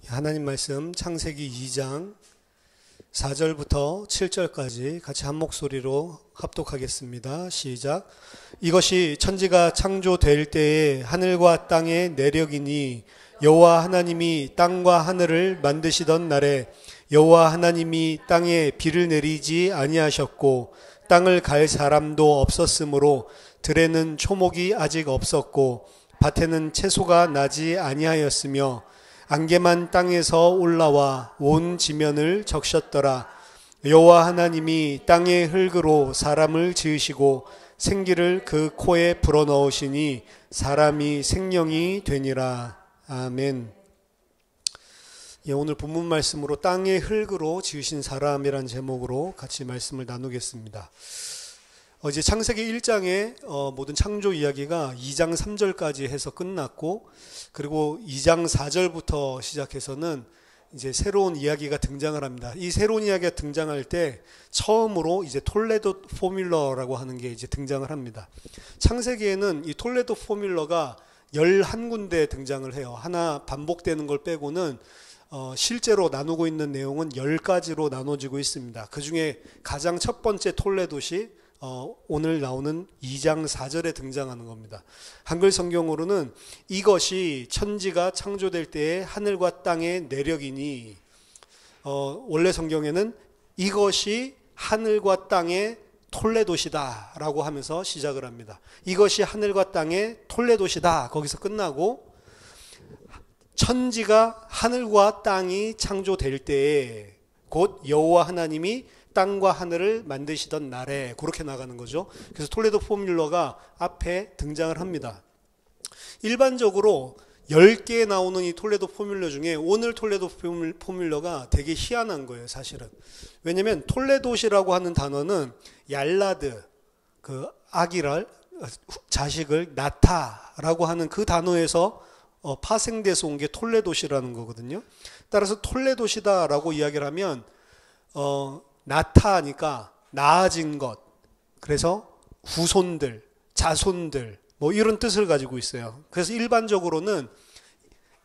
하나님 말씀 창세기 2장 4절부터 7절까지 같이 한 목소리로 합독하겠습니다. 시작. 이것이 천지가 창조될 때에 하늘과 땅의 내력이니 여호와 하나님이 땅과 하늘을 만드시던 날에 여호와 하나님이 땅에 비를 내리지 아니하셨고 땅을 갈 사람도 없었으므로 들에는 초목이 아직 없었고 밭에는 채소가 나지 아니하였으며 안개만 땅에서 올라와 온 지면을 적셨더라. 여호와 하나님이 땅의 흙으로 사람을 지으시고 생기를 그 코에 불어넣으시니 사람이 생명이 되니라. 아멘. 오늘 본문 말씀으로 땅의 흙으로 지으신 사람이란 제목으로 같이 말씀을 나누겠습니다. 이제 창세기 1장의 모든 창조 이야기가 2장 3절까지 해서 끝났고, 그리고 2장 4절부터 시작해서는 이제 새로운 이야기가 등장을 합니다. 이 새로운 이야기가 등장할 때 처음으로 이제 톨레도 포뮬러라고 하는 게 이제 등장을 합니다. 창세기에는 이 톨레도 포뮬러가 11군데 등장을 해요. 하나 반복되는 걸 빼고는 실제로 나누고 있는 내용은 10가지로 나눠지고 있습니다. 그 중에 가장 첫 번째 톨레도시 오늘 나오는 2장 4절에 등장하는 겁니다. 한글 성경으로는 이것이 천지가 창조될 때의 하늘과 땅의 내력이니, 원래 성경에는 이것이 하늘과 땅의 톨레도시다 라고 하면서 시작을 합니다. 이것이 하늘과 땅의 톨레도시다, 거기서 끝나고 천지가 하늘과 땅이 창조될 때에 곧 여호와 하나님이 땅과 하늘을 만드시던 날에, 그렇게 나가는 거죠. 그래서 톨레도 포뮬러가 앞에 등장을 합니다. 일반적으로 10개 나오는 이 톨레도 포뮬러 중에 오늘 톨레도 포뮬러가 되게 희한한 거예요, 사실은. 왜냐면 톨레도시라고 하는 단어는 얄라드, 그 아기를, 자식을 나타라고 하는 그 단어에서 파생돼서 온 게 톨레도시라는 거거든요. 따라서 톨레도시다라고 이야기를 하면 나타니까 나아진 것, 그래서 후손들, 자손들, 뭐 이런 뜻을 가지고 있어요. 그래서 일반적으로는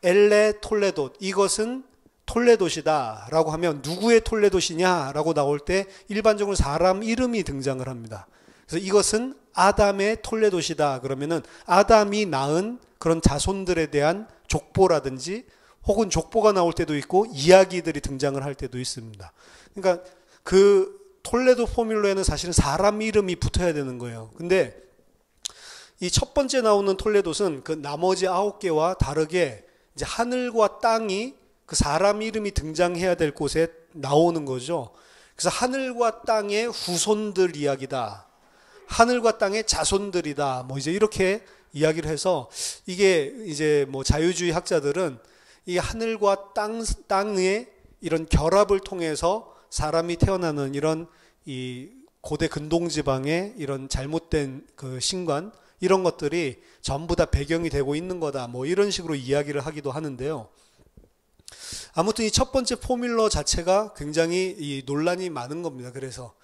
엘레 톨레도, 이것은 톨레도시다 라고 하면 누구의 톨레도시냐 라고 나올 때 일반적으로 사람 이름이 등장을 합니다. 그래서 이것은 아담의 톨레도시다 그러면은 아담이 낳은 그런 자손들에 대한 족보라든지 혹은 족보가 나올 때도 있고 이야기들이 등장을 할 때도 있습니다. 그러니까 그 톨레도 포뮬러에는 사실은 사람 이름이 붙어야 되는 거예요. 근데 이 첫 번째 나오는 톨레도는 그 나머지 9개와 다르게 이제 하늘과 땅이 그 사람 이름이 등장해야 될 곳에 나오는 거죠. 그래서 하늘과 땅의 후손들 이야기다, 하늘과 땅의 자손들이다, 뭐 이제 이렇게 이야기를 해서, 이게 이제 뭐 자유주의 학자들은 이 하늘과 땅의 이런 결합을 통해서 사람이 태어나는 이런 이 고대 근동지방의 이런 잘못된 그 신관, 이런 것들이 전부 다 배경이 되고 있는 거다, 뭐 이런 식으로 이야기를 하기도 하는데요. 아무튼 이 첫 번째 포뮬러 자체가 굉장히 이 논란이 많은 겁니다. 그래서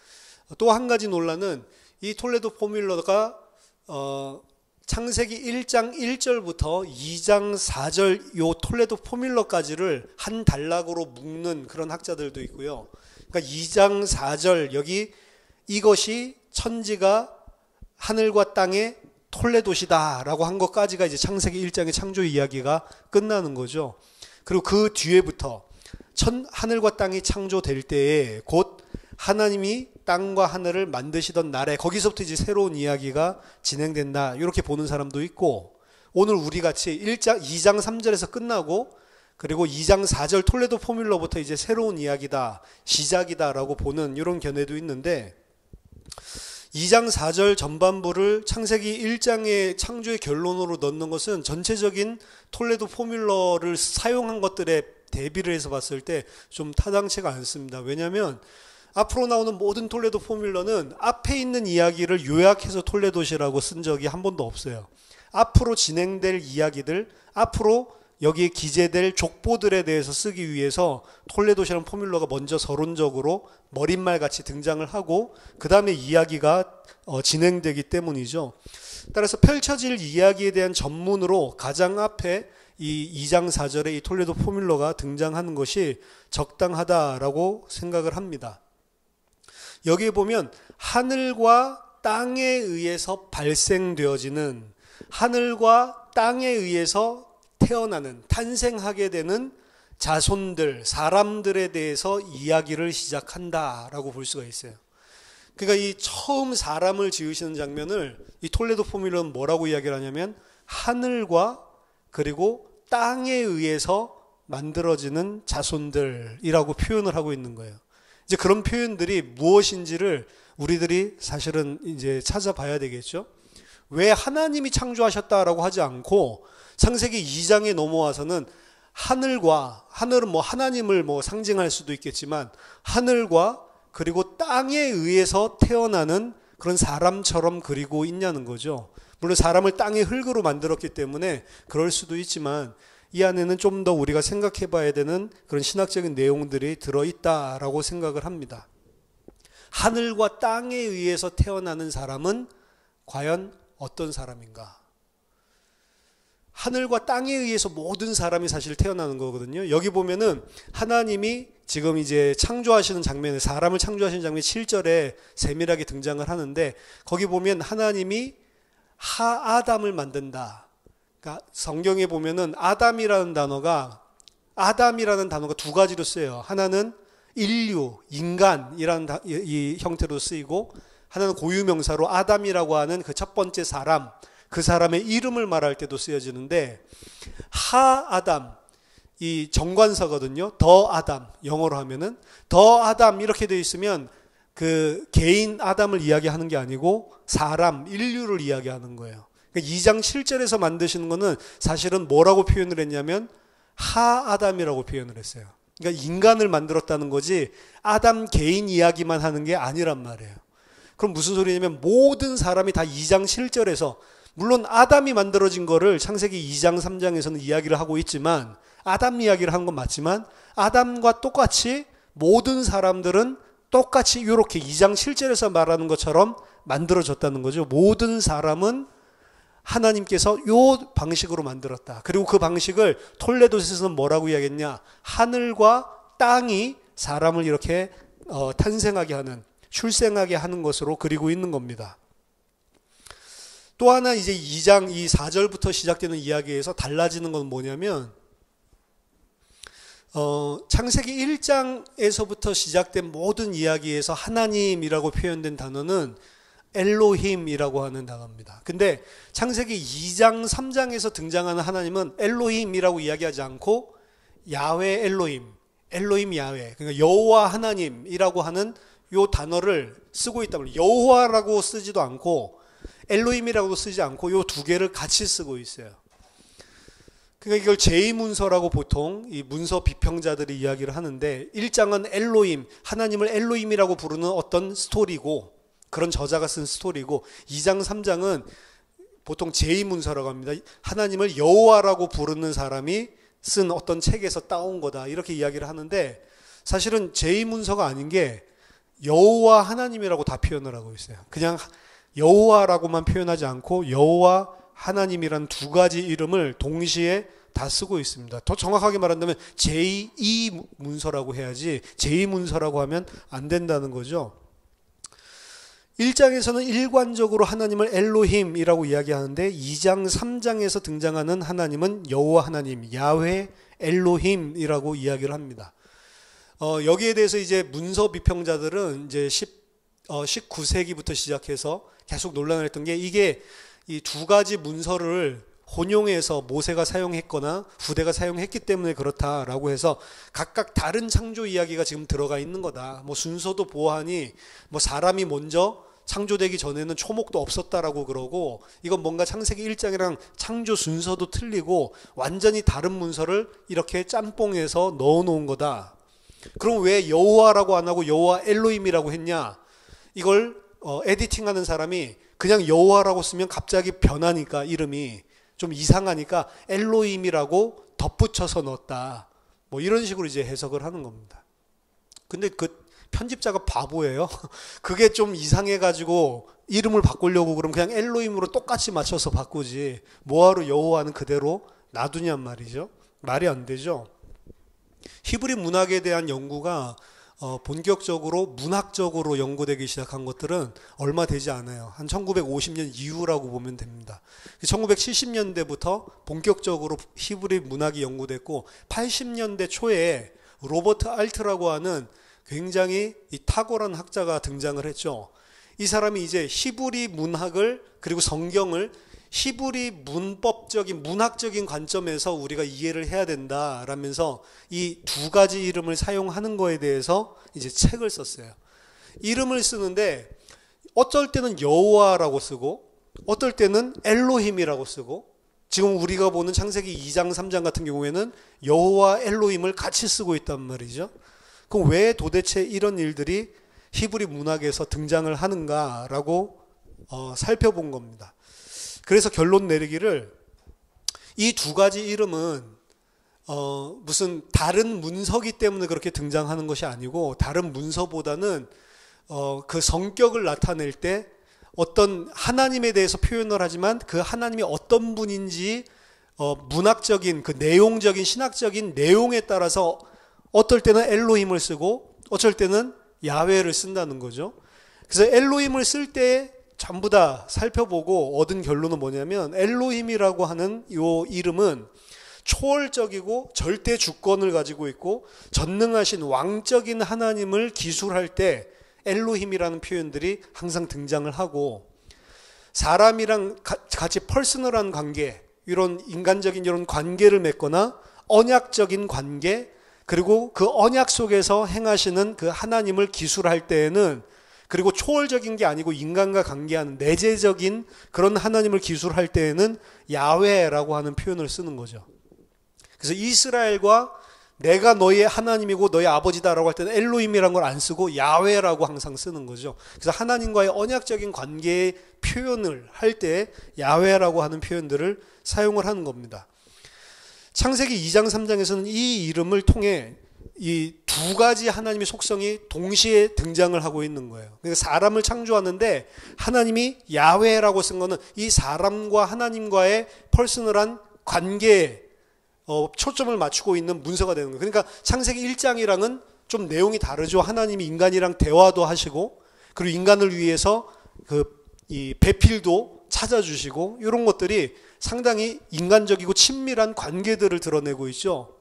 또 한 가지 논란은 이 톨레도 포뮬러가 창세기 1장 1절부터 2장 4절 요 톨레도 포뮬러까지를 한 단락으로 묶는 그런 학자들도 있고요. 그러니까 2장 4절 여기 이것이 천지가 하늘과 땅의 톨레도시다 라고 한 것까지가 이제 창세기 1장의 창조 이야기가 끝나는 거죠. 그리고 그 뒤에부터 하늘과 땅이 창조될 때에 곧 하나님이 땅과 하늘을 만드시던 날에, 거기서부터 이제 새로운 이야기가 진행된다, 이렇게 보는 사람도 있고, 오늘 우리 같이 2장 3절에서 끝나고 그리고 2장 4절 톨레도 포뮬러부터 이제 새로운 이야기다, 시작이다 라고 보는 이런 견해도 있는데, 2장 4절 전반부를 창세기 1장의 창조의 결론으로 넣는 것은 전체적인 톨레도 포뮬러를 사용한 것들에 대비를 해서 봤을 때 좀 타당치가 않습니다. 왜냐하면 앞으로 나오는 모든 톨레도 포뮬러는 앞에 있는 이야기를 요약해서 톨레도시라고 쓴 적이 한 번도 없어요. 앞으로 진행될 이야기들, 앞으로 여기에 기재될 족보들에 대해서 쓰기 위해서 톨레도시라는 포뮬러가 먼저 서론적으로 머릿말 같이 등장을 하고 그 다음에 이야기가 진행되기 때문이죠. 따라서 펼쳐질 이야기에 대한 전문으로 가장 앞에 이 2장 4절에 이 톨레도 포뮬러가 등장하는 것이 적당하다라고 생각을 합니다. 여기에 보면 하늘과 땅에 의해서 발생되어지는, 하늘과 땅에 의해서 태어나는, 탄생하게 되는 자손들, 사람들에 대해서 이야기를 시작한다라고 볼 수가 있어요. 그러니까 이 처음 사람을 지으시는 장면을 이 톨레도 포뮬러는 뭐라고 이야기를 하냐면 하늘과 그리고 땅에 의해서 만들어지는 자손들이라고 표현을 하고 있는 거예요. 이제 그런 표현들이 무엇인지를 우리들이 사실은 이제 찾아봐야 되겠죠. 왜 하나님이 창조하셨다라고 하지 않고 창세기 2장에 넘어와서는 하늘은 뭐 하나님을 뭐 상징할 수도 있겠지만 하늘과 그리고 땅에 의해서 태어나는 그런 사람처럼 그리고 있냐는 거죠. 물론 사람을 땅의 흙으로 만들었기 때문에 그럴 수도 있지만 이 안에는 좀 더 우리가 생각해 봐야 되는 그런 신학적인 내용들이 들어있다라고 생각을 합니다. 하늘과 땅에 의해서 태어나는 사람은 과연 어떤 사람인가? 하늘과 땅에 의해서 모든 사람이 사실 태어나는 거거든요. 여기 보면은 하나님이 지금 이제 창조하시는 장면에, 사람을 창조하시는 장면이 7절에 세밀하게 등장을 하는데 거기 보면 하나님이 하아담을 만든다. 그러니까 성경에 보면은 아담이라는 단어가 두 가지로 쓰여요. 하나는 인류, 인간이라는 이 형태로 쓰이고 하나는 고유명사로 아담이라고 하는 그 첫 번째 사람, 그 사람의 이름을 말할 때도 쓰여지는데 하아담, 이 정관사거든요. 더 아담, 영어로 하면은 더 아담 이렇게 되어 있으면 그 개인 아담을 이야기하는 게 아니고 사람, 인류를 이야기하는 거예요. 그러니까 2장 7절에서 만드시는 거는 사실은 뭐라고 표현을 했냐면 하아담이라고 표현을 했어요. 그러니까 인간을 만들었다는 거지 아담 개인 이야기만 하는 게 아니란 말이에요. 그럼 무슨 소리냐면 모든 사람이 다 2장 7절에서, 물론 아담이 만들어진 거를 창세기 2장 3장에서는 이야기를 하고 있지만, 아담 이야기를 한 건 맞지만 아담과 똑같이 모든 사람들은 똑같이 이렇게 2장 7절에서 말하는 것처럼 만들어졌다는 거죠. 모든 사람은 하나님께서 이 방식으로 만들었다. 그리고 그 방식을 톨레도스에서는 뭐라고 이야기했냐? 하늘과 땅이 사람을 이렇게 탄생하게 하는, 출생하게 하는 것으로 그리고 있는 겁니다. 또 하나 이제 2장 이 4절부터 시작되는 이야기에서 달라지는 건 뭐냐면 창세기 1장에서부터 시작된 모든 이야기에서 하나님이라고 표현된 단어는 엘로힘이라고 하는 단어입니다. 근데 창세기 2장 3장에서 등장하는 하나님은 엘로힘이라고 이야기하지 않고 야훼 엘로힘, 엘로힘 야훼, 그러니까 여호와 하나님이라고 하는 요 단어를 쓰고 있다. 여호와라고 쓰지도 않고 엘로힘이라고 쓰지 않고 요 두 개를 같이 쓰고 있어요. 그러니까 이걸 제2문서라고 보통 이 문서 비평자들이 이야기를 하는데 1장은 엘로힘, 하나님을 엘로힘이라고 부르는 어떤 스토리고, 그런 저자가 쓴 스토리고, 2장 3장은 보통 제2문서라고 합니다. 하나님을 여호와라고 부르는 사람이 쓴 어떤 책에서 따온 거다, 이렇게 이야기를 하는데 사실은 제2문서가 아닌 게 여호와 하나님이라고 다 표현을 하고 있어요. 그냥 여호와라고만 표현하지 않고 여호와 하나님이란 두 가지 이름을 동시에 다 쓰고 있습니다. 더 정확하게 말한다면 제2문서라고 해야지 제2문서라고 하면 안 된다는 거죠. 1장에서는 일관적으로 하나님을 엘로힘이라고 이야기하는데 2장 3장에서 등장하는 하나님은 여호와 하나님, 야훼 엘로힘이라고 이야기를 합니다. 여기에 대해서 이제 문서 비평자들은 이제 19세기부터 시작해서 계속 논란을 했던 게, 이게 이 두 가지 문서를 혼용해서 모세가 사용했거나 후대가 사용했기 때문에 그렇다라고 해서 각각 다른 창조 이야기가 지금 들어가 있는 거다. 뭐 순서도 보아하니 뭐 사람이 먼저 창조되기 전에는 초목도 없었다라고 그러고, 이건 뭔가 창세기 1장이랑 창조 순서도 틀리고 완전히 다른 문서를 이렇게 짬뽕해서 넣어 놓은 거다. 그럼 왜 여호와라고 안 하고 여호와 엘로힘이라고 했냐? 이걸 에디팅하는 사람이 그냥 여호와라고 쓰면 갑자기 변하니까 이름이 좀 이상하니까 엘로힘이라고 덧붙여서 넣었다. 뭐 이런 식으로 이제 해석을 하는 겁니다. 근데 그 편집자가 바보예요. 그게 좀 이상해가지고 이름을 바꾸려고 그러면 그냥 엘로힘으로 똑같이 맞춰서 바꾸지, 뭐하러 여호와는 그대로 놔두냔 말이죠. 말이 안 되죠. 히브리 문학에 대한 연구가 본격적으로 문학적으로 연구되기 시작한 것들은 얼마 되지 않아요. 한 1950년 이후라고 보면 됩니다. 1970년대부터 본격적으로 히브리 문학이 연구됐고 80년대 초에 로버트 알트라고 하는 굉장히 탁월한 학자가 등장을 했죠. 이 사람이 이제 히브리 문학을 그리고 성경을 히브리 문법적인 문학적인 관점에서 우리가 이해를 해야 된다라면서 이 두 가지 이름을 사용하는 거에 대해서 이제 책을 썼어요. 이름을 쓰는데 어쩔 때는 여호와라고 쓰고 어떨 때는 엘로힘이라고 쓰고 지금 우리가 보는 창세기 2장 3장 같은 경우에는 여호와 엘로힘을 같이 쓰고 있단 말이죠. 그럼 왜 도대체 이런 일들이 히브리 문학에서 등장을 하는가라고 살펴본 겁니다. 그래서 결론 내리기를 이 두 가지 이름은 무슨 다른 문서기 때문에 그렇게 등장하는 것이 아니고 다른 문서보다는 그 성격을 나타낼 때 어떤 하나님에 대해서 표현을 하지만 그 하나님이 어떤 분인지 문학적인 그 내용적인 신학적인 내용에 따라서 어떨 때는 엘로힘을 쓰고 어쩔 때는 야훼를 쓴다는 거죠. 그래서 엘로힘을 쓸 때 전부 다 살펴보고 얻은 결론은 뭐냐면 엘로힘이라고 하는 이 이름은 초월적이고 절대 주권을 가지고 있고 전능하신 왕적인 하나님을 기술할 때 엘로힘이라는 표현들이 항상 등장을 하고 사람이랑 같이 퍼스널한 관계 이런 인간적인 이런 관계를 맺거나 언약적인 관계 그리고 그 언약 속에서 행하시는 그 하나님을 기술할 때에는 그리고 초월적인 게 아니고 인간과 관계하는 내재적인 그런 하나님을 기술할 때에는 야훼라고 하는 표현을 쓰는 거죠. 그래서 이스라엘과 내가 너의 하나님이고 너의 아버지다라고 할 때는 엘로힘이라는 걸 안 쓰고 야훼라고 항상 쓰는 거죠. 그래서 하나님과의 언약적인 관계의 표현을 할 때 야훼라고 하는 표현들을 사용을 하는 겁니다. 창세기 2장 3장에서는 이 이름을 통해 이 두 가지 하나님의 속성이 동시에 등장을 하고 있는 거예요. 그러니까 사람을 창조하는데 하나님이 야훼라고 쓴 거는 이 사람과 하나님과의 퍼스널한 관계에 초점을 맞추고 있는 문서가 되는 거예요. 그러니까 창세기 1장이랑은 좀 내용이 다르죠. 하나님이 인간이랑 대화도 하시고 그리고 인간을 위해서 이 배필도 찾아주시고 이런 것들이 상당히 인간적이고 친밀한 관계들을 드러내고 있죠.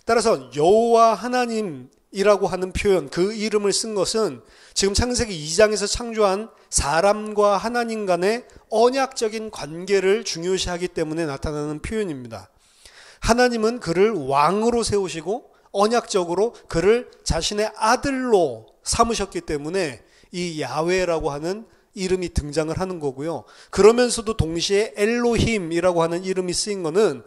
따라서 여호와 하나님이라고 하는 표현, 그 이름을 쓴 것은 지금 창세기 2장에서 창조한 사람과 하나님 간의 언약적인 관계를 중요시하기 때문에 나타나는 표현입니다. 하나님은 그를 왕으로 세우시고 언약적으로 그를 자신의 아들로 삼으셨기 때문에 이 야훼라고 하는 이름이 등장을 하는 거고요. 그러면서도 동시에 엘로힘이라고 하는 이름이 쓰인 거는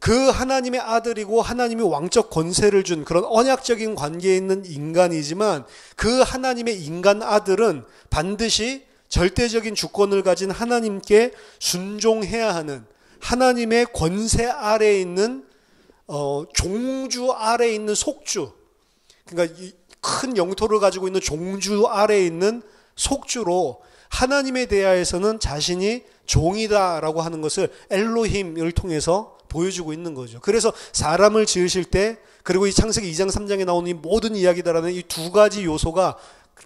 그 하나님의 아들이고 하나님이 왕적 권세를 준 그런 언약적인 관계에 있는 인간이지만 그 하나님의 인간 아들은 반드시 절대적인 주권을 가진 하나님께 순종해야 하는 하나님의 권세 아래에 있는 종주 아래에 있는 속주, 그러니까 큰 영토를 가지고 있는 종주 아래에 있는 속주로 하나님에 대하여서는 자신이 종이다라고 하는 것을 엘로힘을 통해서 보여주고 있는 거죠. 그래서 사람을 지으실 때 그리고 이 창세기 2장 3장에 나오는 이 모든 이야기다라는 이 두 가지 요소가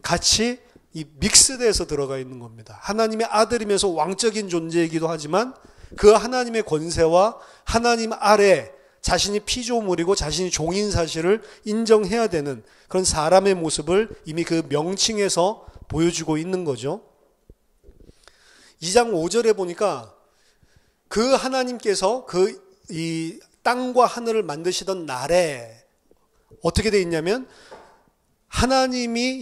같이 이 믹스돼서 들어가 있는 겁니다. 하나님의 아들이면서 왕적인 존재이기도 하지만 그 하나님의 권세와 하나님 아래 자신이 피조물이고 자신이 종인 사실을 인정해야 되는 그런 사람의 모습을 이미 그 명칭에서 보여주고 있는 거죠. 2장 5절에 보니까 그 하나님께서 이 땅과 하늘을 만드시던 날에 어떻게 돼 있냐면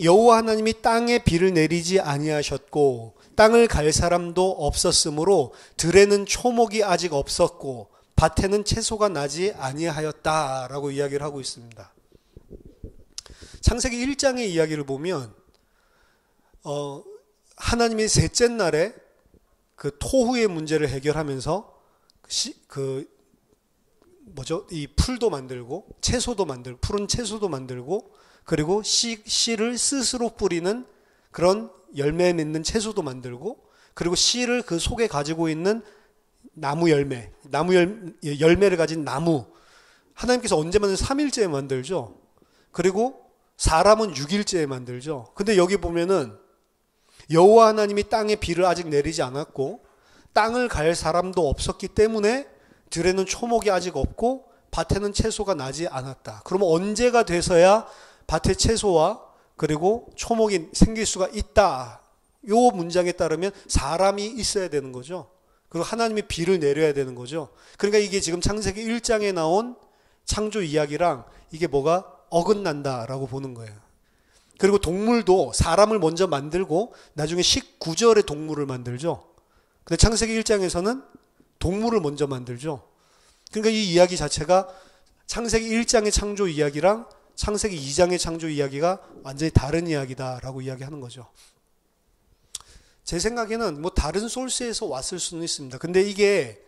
여호와 하나님이 땅에 비를 내리지 아니하셨고 땅을 갈 사람도 없었으므로 들에는 초목이 아직 없었고 밭에는 채소가 나지 아니하였다라고 이야기를 하고 있습니다. 창세기 1장의 이야기를 보면 하나님이 셋째 날에 그 토후의 문제를 해결하면서 이 풀도 만들고 채소도 만들고 푸른 채소도 만들고 그리고 씨를 스스로 뿌리는 그런 열매 맺는 채소도 만들고 그리고 씨를 그 속에 가지고 있는 나무 열매, 열매를 가진 나무. 하나님께서 언제 만들죠? 3일째에 만들죠. 그리고 사람은 6일째에 만들죠. 근데 여기 보면은 여호와 하나님이 땅에 비를 아직 내리지 않았고 땅을 갈 사람도 없었기 때문에 들에는 초목이 아직 없고 밭에는 채소가 나지 않았다. 그러면 언제가 돼서야 밭에 채소와 그리고 초목이 생길 수가 있다. 요 문장에 따르면 사람이 있어야 되는 거죠. 그리고 하나님이 비를 내려야 되는 거죠. 그러니까 이게 지금 창세기 1장에 나온 창조 이야기랑 이게 뭐가 어긋난다라고 보는 거예요. 그리고 동물도 사람을 먼저 만들고 나중에 19절에 동물을 만들죠. 근데 창세기 1장에서는 동물을 먼저 만들죠. 그러니까 이 이야기 자체가 창세기 1장의 창조 이야기랑 창세기 2장의 창조 이야기가 완전히 다른 이야기다라고 이야기하는 거죠. 제 생각에는 뭐 다른 소스에서 왔을 수는 있습니다. 근데 이게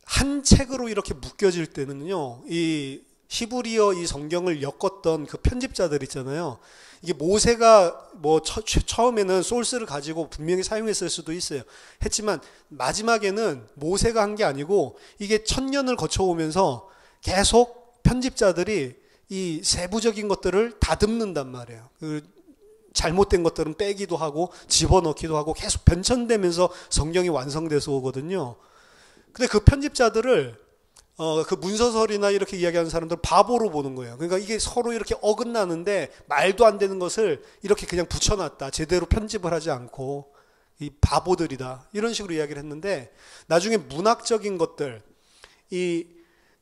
한 책으로 이렇게 묶여질 때는요, 이 히브리어 이 성경을 엮었던 그 편집자들 있잖아요. 이게 모세가 뭐 처음에는 소스를 가지고 분명히 사용했을 수도 있어요. 했지만 마지막에는 모세가 한 게 아니고 이게 1000년을 거쳐오면서 계속 편집자들이 이 세부적인 것들을 다듬는단 말이에요. 그 잘못된 것들은 빼기도 하고 집어넣기도 하고 계속 변천되면서 성경이 완성돼서 오거든요. 근데 그 편집자들을 그 문서설이나 이렇게 이야기하는 사람들 바보로 보는 거예요. 그러니까 이게 서로 이렇게 어긋나는데 말도 안 되는 것을 이렇게 그냥 붙여놨다. 제대로 편집을 하지 않고 이 바보들이다. 이런 식으로 이야기를 했는데 나중에 문학적인 것들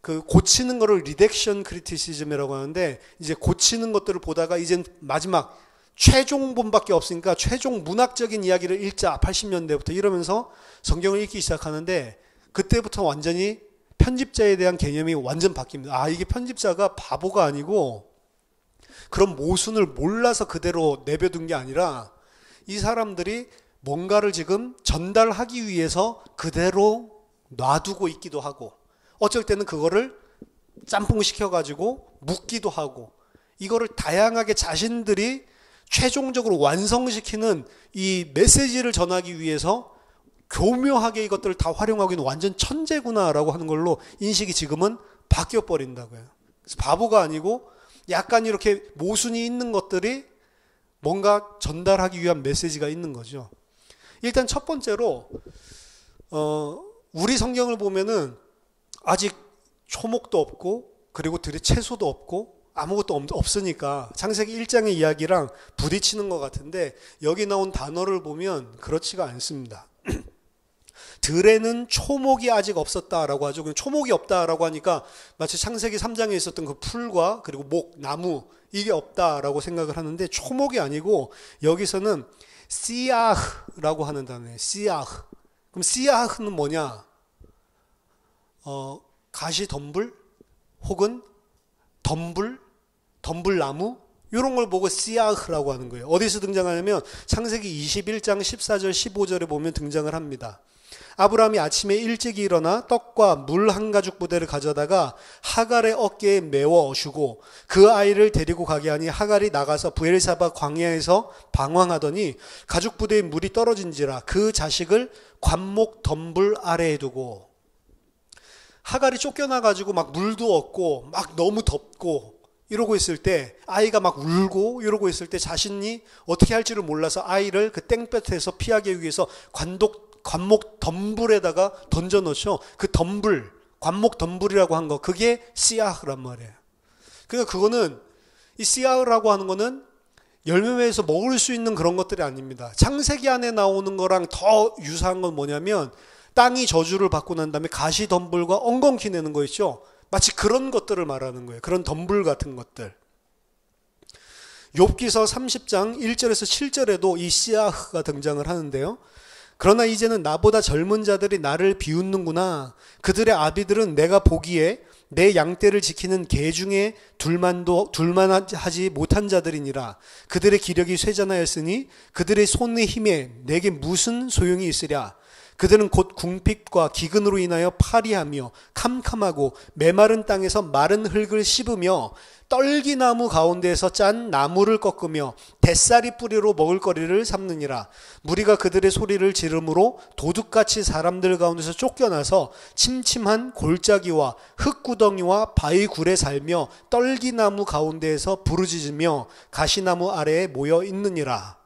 그 고치는 거를 리덱션 크리티시즘이라고 하는데 이제 고치는 것들을 보다가 이젠 마지막 최종본밖에 없으니까 최종 문학적인 이야기를 읽자 80년대부터 이러면서 성경을 읽기 시작하는데 그때부터 완전히 편집자에 대한 개념이 완전 바뀝니다. 아, 이게 편집자가 바보가 아니고 그런 모순을 몰라서 그대로 내버둔 게 아니라 이 사람들이 뭔가를 지금 전달하기 위해서 그대로 놔두고 있기도 하고 어쩔 때는 그거를 짬뽕 시켜가지고 묻기도 하고 이거를 다양하게 자신들이 최종적으로 완성시키는 이 메시지를 전하기 위해서 교묘하게 이것들을 다 활용하고 있는 완전 천재구나라고 하는 걸로 인식이 지금은 바뀌어버린다고요. 그래서 바보가 아니고 약간 이렇게 모순이 있는 것들이 뭔가 전달하기 위한 메시지가 있는 거죠. 일단 첫 번째로 우리 성경을 보면은 아직 초목도 없고 그리고 들에 채소도 없고 아무것도 없으니까 창세기 1장의 이야기랑 부딪히는 것 같은데 여기 나온 단어를 보면 그렇지가 않습니다. 들에는 초목이 아직 없었다라고 하죠. 그냥 초목이 없다라고 하니까 마치 창세기 3장에 있었던 그 풀과 그리고 목, 나무 이게 없다라고 생각을 하는데 초목이 아니고 여기서는 씨아흐라고 하는 단어예요. 씨아흐. 그럼 씨아흐는 뭐냐? 가시덤불 혹은 덤불나무 이런 걸 보고 씨아흐라고 하는 거예요. 어디서 등장하냐면 창세기 21장 14절 15절에 보면 등장을 합니다. 아브라함이 아침에 일찍 일어나 떡과 물 한 가죽 부대를 가져다가 하갈의 어깨에 메워 주고 그 아이를 데리고 가게 하니 하갈이 나가서 브엘사바 광야에서 방황하더니 가죽 부대에 물이 떨어진지라 그 자식을 관목 덤불 아래에 두고 하갈이 쫓겨나가지고 막 물도 없고 막 너무 덥고 이러고 있을 때 아이가 막 울고 이러고 있을 때 자신이 어떻게 할지를 몰라서 아이를 그 땡볕에서 피하기 위해서 관목 덤불에다가 던져놓죠. 그 덤불, 관목 덤불이라고 한 거, 그게 씨아흐란 말이에요. 그러니까 그거는 이 씨아흐라고 하는 거는 열매에서 먹을 수 있는 그런 것들이 아닙니다. 창세기 안에 나오는 거랑 더 유사한 건 뭐냐면 땅이 저주를 받고 난 다음에 가시 덤불과 엉겅퀴 내는 거 있죠. 마치 그런 것들을 말하는 거예요. 그런 덤불 같은 것들. 욥기서 30장 1절에서 7절에도 이 씨아흐가 등장을 하는데요. 그러나 이제는 나보다 젊은 자들이 나를 비웃는구나. 그들의 아비들은 내가 보기에 내 양떼를 지키는 개 중에 둘만하지 못한 자들이니라. 그들의 기력이 쇠잔하였으니 그들의 손의 힘에 내게 무슨 소용이 있으랴. 그들은 곧 궁핍과 기근으로 인하여 파리하며 캄캄하고 메마른 땅에서 마른 흙을 씹으며 떨기나무 가운데에서 짠 나무를 꺾으며 뱃살이 뿌리로 먹을거리를 삼느니라. 무리가 그들의 소리를 지르므로 도둑같이 사람들 가운데서 쫓겨나서 침침한 골짜기와 흙구덩이와 바위굴에 살며 떨기나무 가운데에서 부르짖으며 가시나무 아래에 모여 있느니라.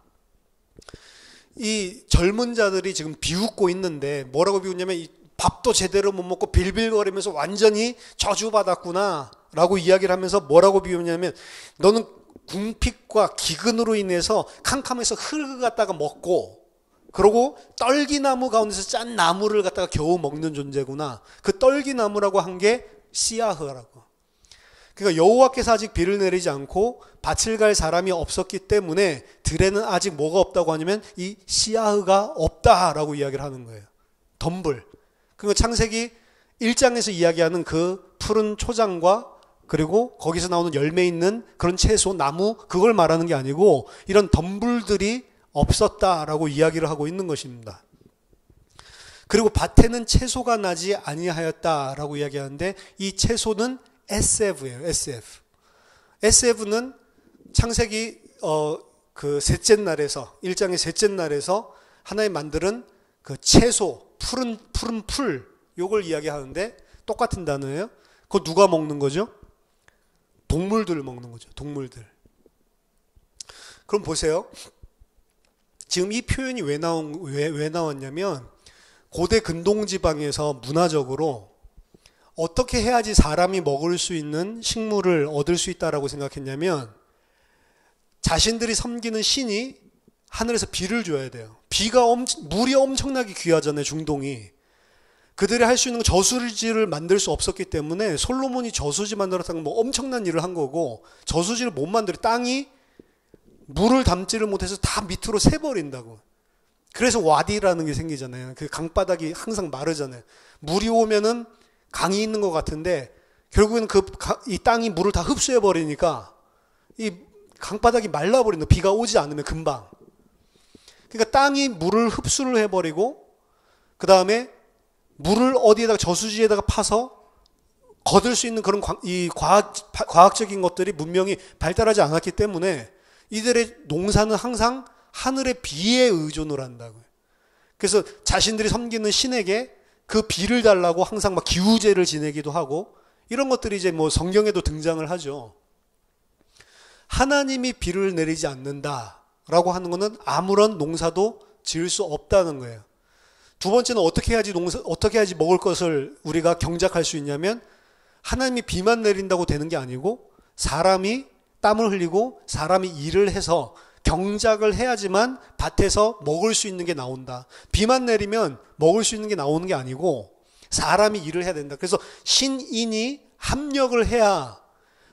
이 젊은 자들이 지금 비웃고 있는데 뭐라고 비웃냐면 이 밥도 제대로 못 먹고 빌빌거리면서 완전히 저주받았구나 라고 이야기를 하면서 뭐라고 비웃냐면 너는 궁핍과 기근으로 인해서 캄캄해서 흙을 갖다가 먹고 그러고 떨기나무 가운데서 짠 나무를 갖다가 겨우 먹는 존재구나. 그 떨기나무라고 한 게 씨야흐라고. 그러니까 여호와께서 아직 비를 내리지 않고 밭을 갈 사람이 없었기 때문에 들에는 아직 뭐가 없다고 하냐면 이 씨야흐가 없다라고 이야기를 하는 거예요. 덤불. 그러니까 창세기 1장에서 이야기하는 그 푸른 초장과 그리고 거기서 나오는 열매 있는 그런 채소, 나무 그걸 말하는 게 아니고 이런 덤불들이 없었다라고 이야기를 하고 있는 것입니다. 그리고 밭에는 채소가 나지 아니하였다라고 이야기하는데 이 채소는 에세브예요. 에세브는 창세기 그 셋째 날에서 1장의 셋째 날에서 하나님 만드는 그 채소, 푸른 풀 요걸 이야기하는데 똑같은 단어예요. 그거 누가 먹는 거죠? 동물들 먹는 거죠. 동물들. 그럼 보세요. 지금 이 표현이 왜 나왔냐면 고대 근동지방에서 문화적으로 어떻게 해야지 사람이 먹을 수 있는 식물을 얻을 수 있다라고 생각했냐면 자신들이 섬기는 신이 하늘에서 비를 줘야 돼요. 물이 엄청나게 귀하잖아요. 중동이. 그들이 할 수 있는 저수지를 만들 수 없었기 때문에 솔로몬이 저수지 만들었다는 뭐 엄청난 일을 한 거고 저수지를 못 만들어 땅이 물을 담지를 못해서 다 밑으로 새버린다고. 그래서 와디라는 게 생기잖아요. 그 강바닥이 항상 마르잖아요. 물이 오면은 강이 있는 것 같은데 결국에는 이 땅이 물을 다 흡수해 버리니까 이 강바닥이 말라버린다. 비가 오지 않으면 금방. 그러니까 땅이 물을 흡수를 해버리고 그 다음에 물을 어디에다가 저수지에다가 파서 거둘 수 있는 그런 이 과학적인 것들이 문명이 발달하지 않았기 때문에 이들의 농사는 항상 하늘의 비에 의존을 한다고요. 그래서 자신들이 섬기는 신에게 그 비를 달라고 항상 막 기우제를 지내기도 하고 이런 것들이 이제 뭐 성경에도 등장을 하죠. 하나님이 비를 내리지 않는다라고 하는 것은 아무런 농사도 지을 수 없다는 거예요. 두 번째는 어떻게 해야지 먹을 것을 우리가 경작할 수 있냐면 하나님이 비만 내린다고 되는 게 아니고 사람이 땀을 흘리고 사람이 일을 해서 경작을 해야지만 밭에서 먹을 수 있는 게 나온다. 비만 내리면 먹을 수 있는 게 나오는 게 아니고 사람이 일을 해야 된다. 그래서 신인이 합력을 해야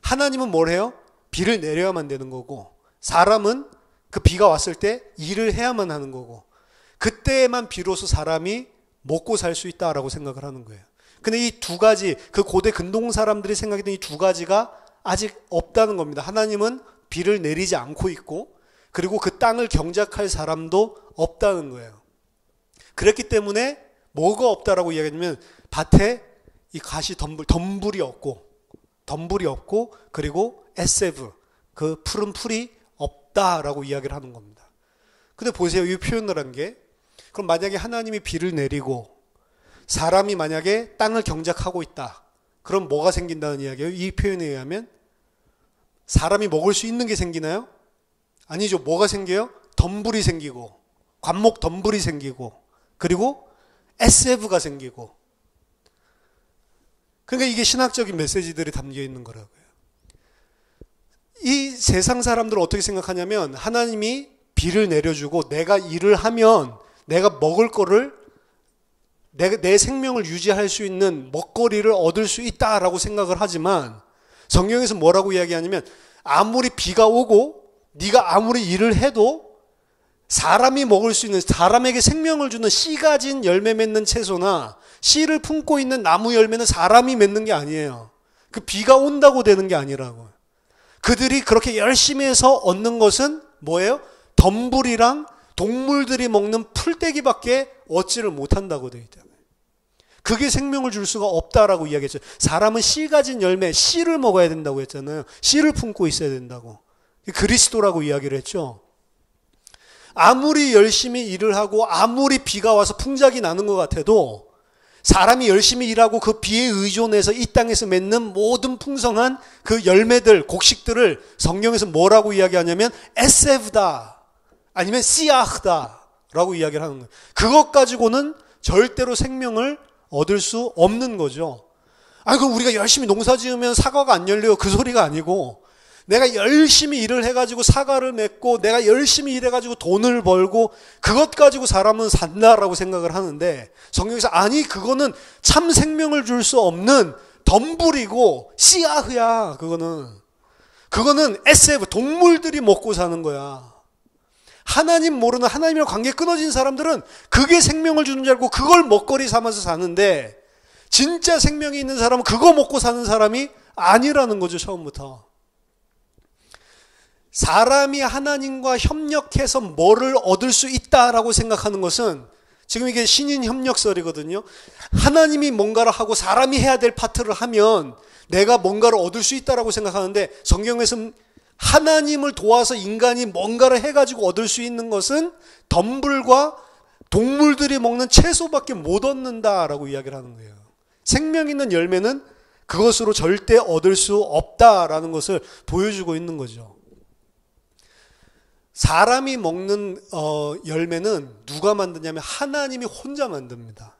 하나님은 뭘 해요? 비를 내려야만 되는 거고 사람은 그 비가 왔을 때 일을 해야만 하는 거고 그때에만 비로소 사람이 먹고 살 수 있다라고 생각을 하는 거예요. 근데 이 두 가지, 그 고대 근동 사람들이 생각했던 이 두 가지가 아직 없다는 겁니다. 하나님은 비를 내리지 않고 있고 그리고 그 땅을 경작할 사람도 없다는 거예요. 그랬기 때문에 뭐가 없다라고 이야기하냐면 밭에 이 가시 덤불이 없고 그리고 에세브, 그 푸른 풀이 없다라고 이야기를 하는 겁니다. 근데 보세요. 이 표현을 한 게 그럼 만약에 하나님이 비를 내리고 사람이 만약에 땅을 경작하고 있다. 그럼 뭐가 생긴다는 이야기예요? 이 표현에 의하면 사람이 먹을 수 있는 게 생기나요? 아니죠. 뭐가 생겨요? 덤불이 생기고 관목 덤불이 생기고 그리고 에세브가 생기고 그러니까 이게 신학적인 메시지들이 담겨 있는 거라고요. 이 세상 사람들은 어떻게 생각하냐면 하나님이 비를 내려주고 내가 일을 하면 내가 먹을 거를 내 생명을 유지할 수 있는 먹거리를 얻을 수 있다라고 생각을 하지만 성경에서 뭐라고 이야기하냐면 아무리 비가 오고 네가 아무리 일을 해도 사람이 먹을 수 있는 사람에게 생명을 주는 씨 가진 열매 맺는 채소나 씨를 품고 있는 나무 열매는 사람이 맺는 게 아니에요. 그 비가 온다고 되는 게 아니라고. 그들이 그렇게 열심히 해서 얻는 것은 뭐예요? 덤불이랑 동물들이 먹는 풀떼기밖에 얻지를 못한다고 되어 있다. 그게 생명을 줄 수가 없다라고 이야기했죠. 사람은 씨 가진 열매, 씨를 먹어야 된다고 했잖아요. 씨를 품고 있어야 된다고. 그리스도라고 이야기를 했죠. 아무리 열심히 일을 하고 아무리 비가 와서 풍작이 나는 것 같아도 사람이 열심히 일하고 그 비에 의존해서 이 땅에서 맺는 모든 풍성한 그 열매들, 곡식들을 성경에서 뭐라고 이야기하냐면 에세브다 아니면 씨아흐다 라고 이야기를 하는 거예요. 그것 가지고는 절대로 생명을 얻을 수 없는 거죠. 그럼 우리가 열심히 농사 지으면 사과가 안 열려요. 그 소리가 아니고 내가 열심히 일을 해가지고 사과를 맺고 내가 열심히 일해가지고 돈을 벌고 그것 가지고 사람은 산다라고 생각을 하는데 성경에서 아니 그거는 참 생명을 줄 수 없는 덤불이고 씨아흐야. 그거는 에세브 동물들이 먹고 사는 거야. 하나님 모르는 하나님이랑 관계 끊어진 사람들은 그게 생명을 주는 줄 알고 그걸 먹거리 삼아서 사는데 진짜 생명이 있는 사람은 그거 먹고 사는 사람이 아니라는 거죠. 처음부터. 사람이 하나님과 협력해서 뭐를 얻을 수 있다라고 생각하는 것은 지금 이게 신인 협력설이거든요. 하나님이 뭔가를 하고 사람이 해야 될 파트를 하면 내가 뭔가를 얻을 수 있다라고 생각하는데 성경에서는 하나님을 도와서 인간이 뭔가를 해가지고 얻을 수 있는 것은 덤불과 동물들이 먹는 채소밖에 못 얻는다라고 이야기를 하는 거예요. 생명 있는 열매는 그것으로 절대 얻을 수 없다라는 것을 보여주고 있는 거죠. 사람이 먹는 열매는 누가 만드냐면 하나님이 혼자 만듭니다.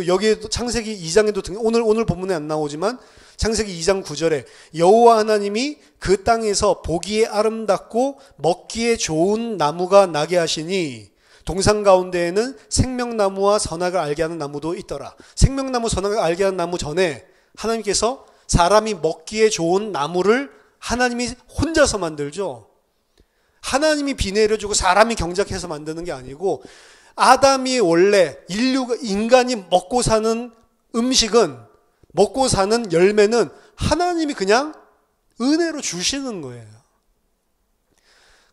여기에도 창세기 2장에도 오늘 본문에 안 나오지만 창세기 2장 9절에 여호와 하나님이 그 땅에서 보기에 아름답고 먹기에 좋은 나무가 나게 하시니 동산 가운데에는 생명나무와 선악을 알게 하는 나무도 있더라. 생명나무 선악을 알게 하는 나무 전에 하나님께서 사람이 먹기에 좋은 나무를 하나님이 혼자서 만들죠. 하나님이 비 내려주고 사람이 경작해서 만드는 게 아니고 아담이 원래 인간이 먹고 사는 음식은 먹고 사는 열매는 하나님이 그냥 은혜로 주시는 거예요.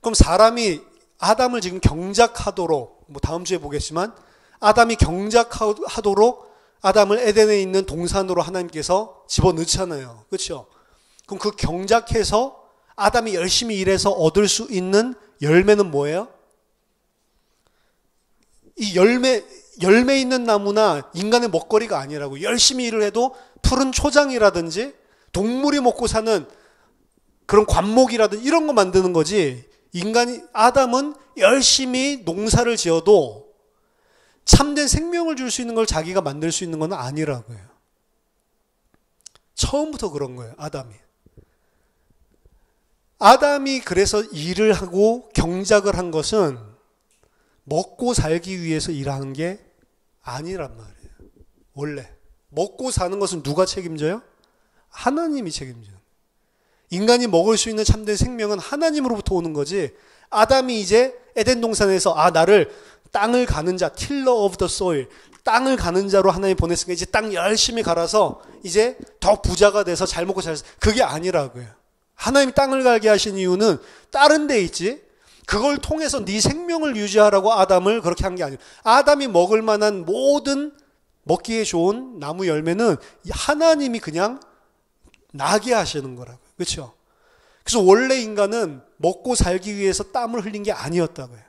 그럼 사람이 아담을 지금 경작하도록 다음 주에 보겠지만 아담이 경작하도록 아담을 에덴에 있는 동산으로 하나님께서 집어넣잖아요. 그렇죠? 그럼 그 경작해서 아담이 열심히 일해서 얻을 수 있는 열매는 뭐예요? 이 열매 있는 나무나 인간의 먹거리가 아니라고. 열심히 일을 해도 푸른 초장이라든지 동물이 먹고 사는 그런 관목이라든지 이런 거 만드는 거지. 아담은 열심히 농사를 지어도 참된 생명을 줄 수 있는 걸 자기가 만들 수 있는 건 아니라고요. 처음부터 그런 거예요. 아담이 그래서 일을 하고 경작을 한 것은 먹고 살기 위해서 일하는 게 아니란 말이에요. 원래 먹고 사는 것은 누가 책임져요? 하나님이 책임져요. 인간이 먹을 수 있는 참된 생명은 하나님으로부터 오는 거지. 아담이 이제 에덴 동산에서 나를 땅을 가는 자, tiller of the soil, 땅을 가는 자로 하나님이 보냈으니까 이제 땅 열심히 갈아서 이제 더 부자가 돼서 잘 먹고 잘 그게 아니라고요. 하나님이 땅을 갈게 하신 이유는 다른 데 있지. 그걸 통해서 네 생명을 유지하라고 아담을 그렇게 한 게 아니에요. 아담이 먹을 만한 모든 먹기에 좋은 나무 열매는 하나님이 그냥 나게 하시는 거라고요. 그렇죠? 그래서 원래 인간은 먹고 살기 위해서 땀을 흘린 게 아니었다고요.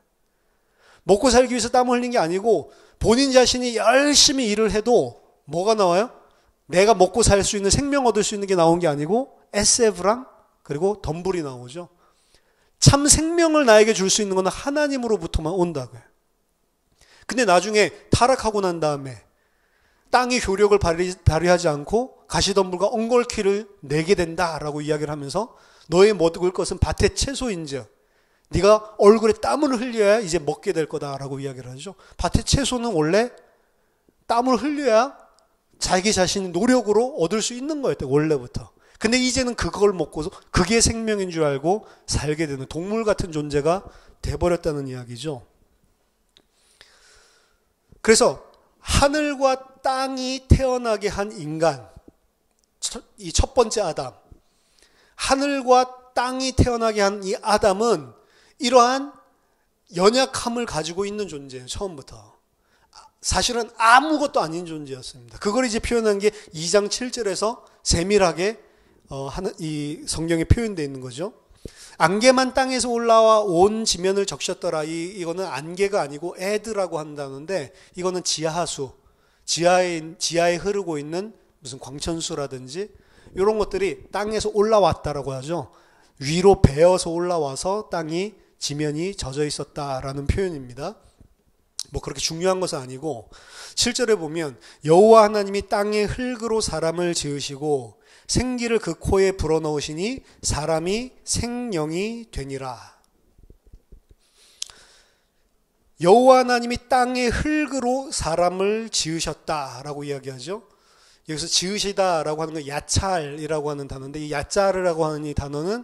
먹고 살기 위해서 땀을 흘린 게 아니고 본인 자신이 열심히 일을 해도 뭐가 나와요? 내가 먹고 살 수 있는 생명 얻을 수 있는 게 나온 게 아니고 에세브랑 그리고 덤불이 나오죠. 참 생명을 나에게 줄 수 있는 건 하나님으로부터만 온다고요. 근데 나중에 타락하고 난 다음에 땅이 효력을 발휘하지 않고 가시덤불과 엉겅퀴를 내게 된다라고 이야기를 하면서 너의 먹을 것은 밭의 채소인즉 네가 얼굴에 땀을 흘려야 이제 먹게 될 거다라고 이야기를 하죠. 밭의 채소는 원래 땀을 흘려야 자기 자신의 노력으로 얻을 수 있는 거였대요. 원래부터. 근데 이제는 그걸 먹고서 그게 생명인 줄 알고 살게 되는 동물 같은 존재가 돼버렸다는 이야기죠. 그래서 하늘과 땅이 태어나게 한 인간, 이 첫 번째 아담, 하늘과 땅이 태어나게 한 이 아담은 이러한 연약함을 가지고 있는 존재예요. 처음부터. 사실은 아무것도 아닌 존재였습니다. 그걸 이제 표현한 게 2장 7절에서 세밀하게 이 성경에 표현되어 있는 거죠. 안개만 땅에서 올라와 온 지면을 적셨더라. 이거는 안개가 아니고 에드라고 한다는데, 이거는 지하수, 지하에 흐르고 있는 무슨 광천수라든지 이런 것들이 땅에서 올라왔다라고 하죠. 위로 베어서 올라와서 땅이 지면이 젖어 있었다라는 표현입니다. 뭐 그렇게 중요한 것은 아니고, 7절에 보면 여호와 하나님이 땅의 흙으로 사람을 지으시고 생기를 그 코에 불어넣으시니 사람이 생명이 되니라. 여호와 하나님이 땅의 흙으로 사람을 지으셨다라고 이야기하죠. 여기서 지으시다라고 하는 건 야찰이라고 하는 단어인데, 이 야찰이라고 하는 이 단어는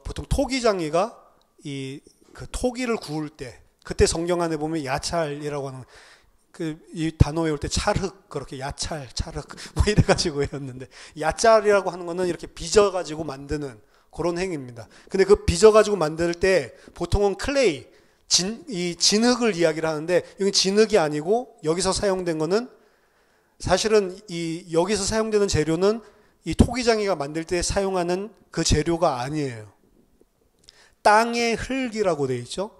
보통 토기장이가 그 토기를 구울 때, 그때 성경 안에 보면 야찰이라고 하는 이 단어 외울 때 찰흙, 그렇게 야찰, 찰흙 뭐 이래가지고 외웠는데, 야찰이라고 하는 거는 이렇게 빚어가지고 만드는 그런 행위입니다. 근데 그 빚어가지고 만들 때 보통은 클레이, 이 진흙을 이야기를 하는데, 여기 진흙이 아니고 여기서 사용된 거는 사실은 여기서 사용되는 재료는 이 토기장이가 만들 때 사용하는 그 재료가 아니에요. 땅의 흙이라고 되어 있죠.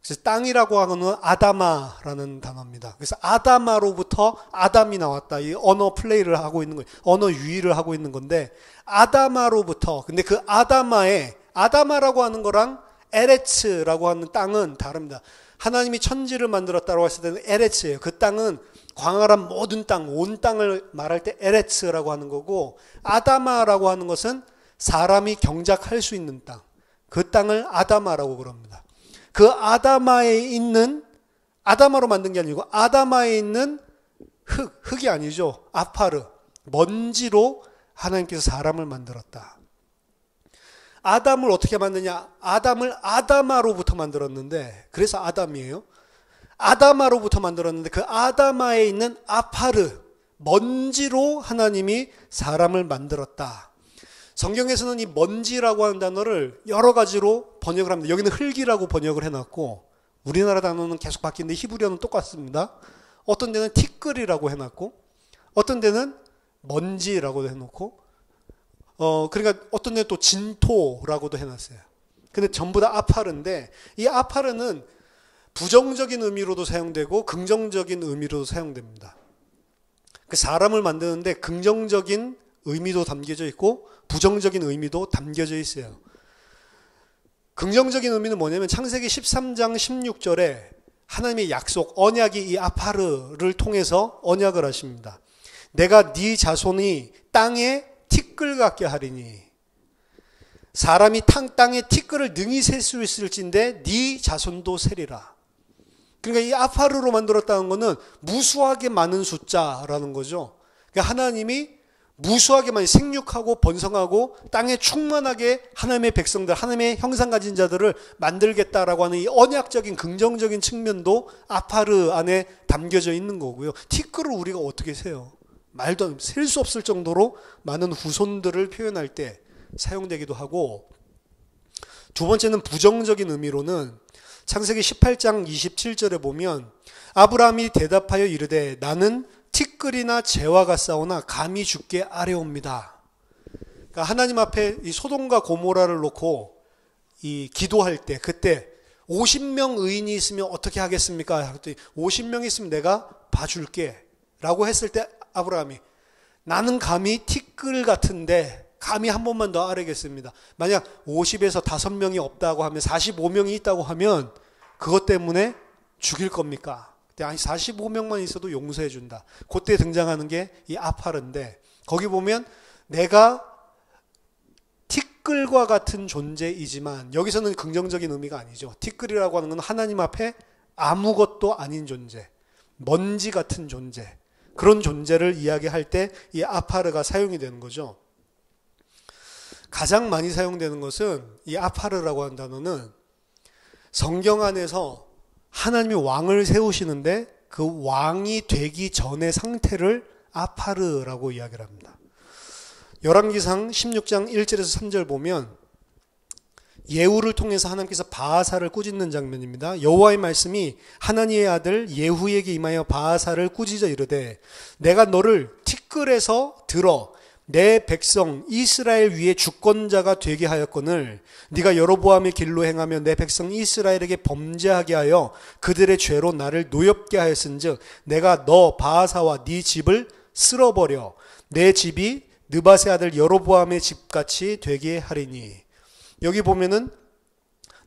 그래서 땅이라고 하는 건 아다마라는 단어입니다. 그래서 아다마로부터 아담이 나왔다. 이 언어 플레이를 하고 있는 거예요. 언어 유희를 하고 있는 건데, 아다마로부터, 근데 그 아다마라고 하는 거랑 에레츠라고 하는 땅은 다릅니다. 하나님이 천지를 만들었다고 했을 때는 에레츠예요. 그 땅은 광활한 모든 땅, 온 땅을 말할 때 에레츠라고 하는 거고, 아다마라고 하는 것은 사람이 경작할 수 있는 땅, 그 땅을 아다마라고 그럽니다. 그 아다마에 있는, 아다마로 만든 게 아니고 아다마에 있는 흙이 아니죠. 아파르, 먼지로 하나님께서 사람을 만들었다. 아담을 어떻게 만드냐? 아담을 아다마로부터 만들었는데, 그래서 아담이에요. 아다마로부터 만들었는데 그 아다마에 있는 아파르, 먼지로 하나님이 사람을 만들었다. 성경에서는 이 먼지라고 하는 단어를 여러 가지로 번역을 합니다. 여기는 흙이라고 번역을 해놨고, 우리나라 단어는 계속 바뀌는데 히브리어는 똑같습니다. 어떤 데는 티끌이라고 해놨고, 어떤 데는 먼지라고도 해놓고, 그러니까 어떤 데는 또 진토라고도 해놨어요. 근데 전부 다 아파르인데, 이 아파르는 부정적인 의미로도 사용되고 긍정적인 의미로도 사용됩니다. 그 사람을 만드는데 긍정적인 의미도 담겨져 있고 부정적인 의미도 담겨져 있어요. 긍정적인 의미는 뭐냐면 창세기 13장 16절에 하나님의 약속, 언약이 이 아파르를 통해서 언약을 하십니다. 내가 네 자손이 땅에 티끌 같게 하리니, 사람이 땅에 티끌을 능히 셀 수 있을진데 네 자손도 세리라. 그러니까 이 아파르로 만들었다는 것은 무수하게 많은 숫자라는 거죠. 그러니까 하나님이 무수하게 많이 생육하고 번성하고 땅에 충만하게 하나님의 백성들, 하나님의 형상 가진 자들을 만들겠다라고 하는 이 언약적인 긍정적인 측면도 아파르 안에 담겨져 있는 거고요. 티끌을 우리가 어떻게 세요? 말도 셀 수 없을 정도로 많은 후손들을 표현할 때 사용되기도 하고, 두 번째는 부정적인 의미로는 창세기 18장 27절에 보면 아브라함이 대답하여 이르되 나는 티끌이나 재와 같사오나 감히 주께 아뢰옵니다. 그러니까 하나님 앞에 이 소돔과 고모라를 놓고 이 기도할 때, 그때 50명 의인이 있으면 어떻게 하겠습니까? 50명 있으면 내가 봐줄게 라고 했을 때 아브라함이 나는 감히 티끌 같은데 감히 한 번만 더 아뢰겠습니다. 만약 50에서 5명이 없다고 하면, 45명이 있다고 하면 그것 때문에 죽일 겁니까? 아니 45명만 있어도 용서해 준다. 그때 등장하는 게 이 아파르인데, 거기 보면 내가 티끌과 같은 존재이지만, 여기서는 긍정적인 의미가 아니죠. 티끌이라고 하는 건 하나님 앞에 아무것도 아닌 존재, 먼지 같은 존재, 그런 존재를 이야기할 때 이 아파르가 사용이 되는 거죠. 가장 많이 사용되는 것은 이 아파르라고 하는 단어는 성경 안에서 하나님이 왕을 세우시는데 그 왕이 되기 전의 상태를 아파르라고 이야기를 합니다. 열왕기상 16장 1절에서 3절 보면 예후를 통해서 하나님께서 바하사를 꾸짖는 장면입니다. 여호와의 말씀이 하나니의 아들 예후에게 임하여 바하사를 꾸짖어 이르되 내가 너를 티끌에서 들어 내 백성 이스라엘 위에 주권자가 되게 하였거늘 네가 여로보암의 길로 행하며 내 백성 이스라엘에게 범죄하게 하여 그들의 죄로 나를 노엽게 하였은즉 내가 너 바하사와 네 집을 쓸어버려 내 집이 느밧의 아들 여로보암의 집같이 되게 하리니. 여기 보면은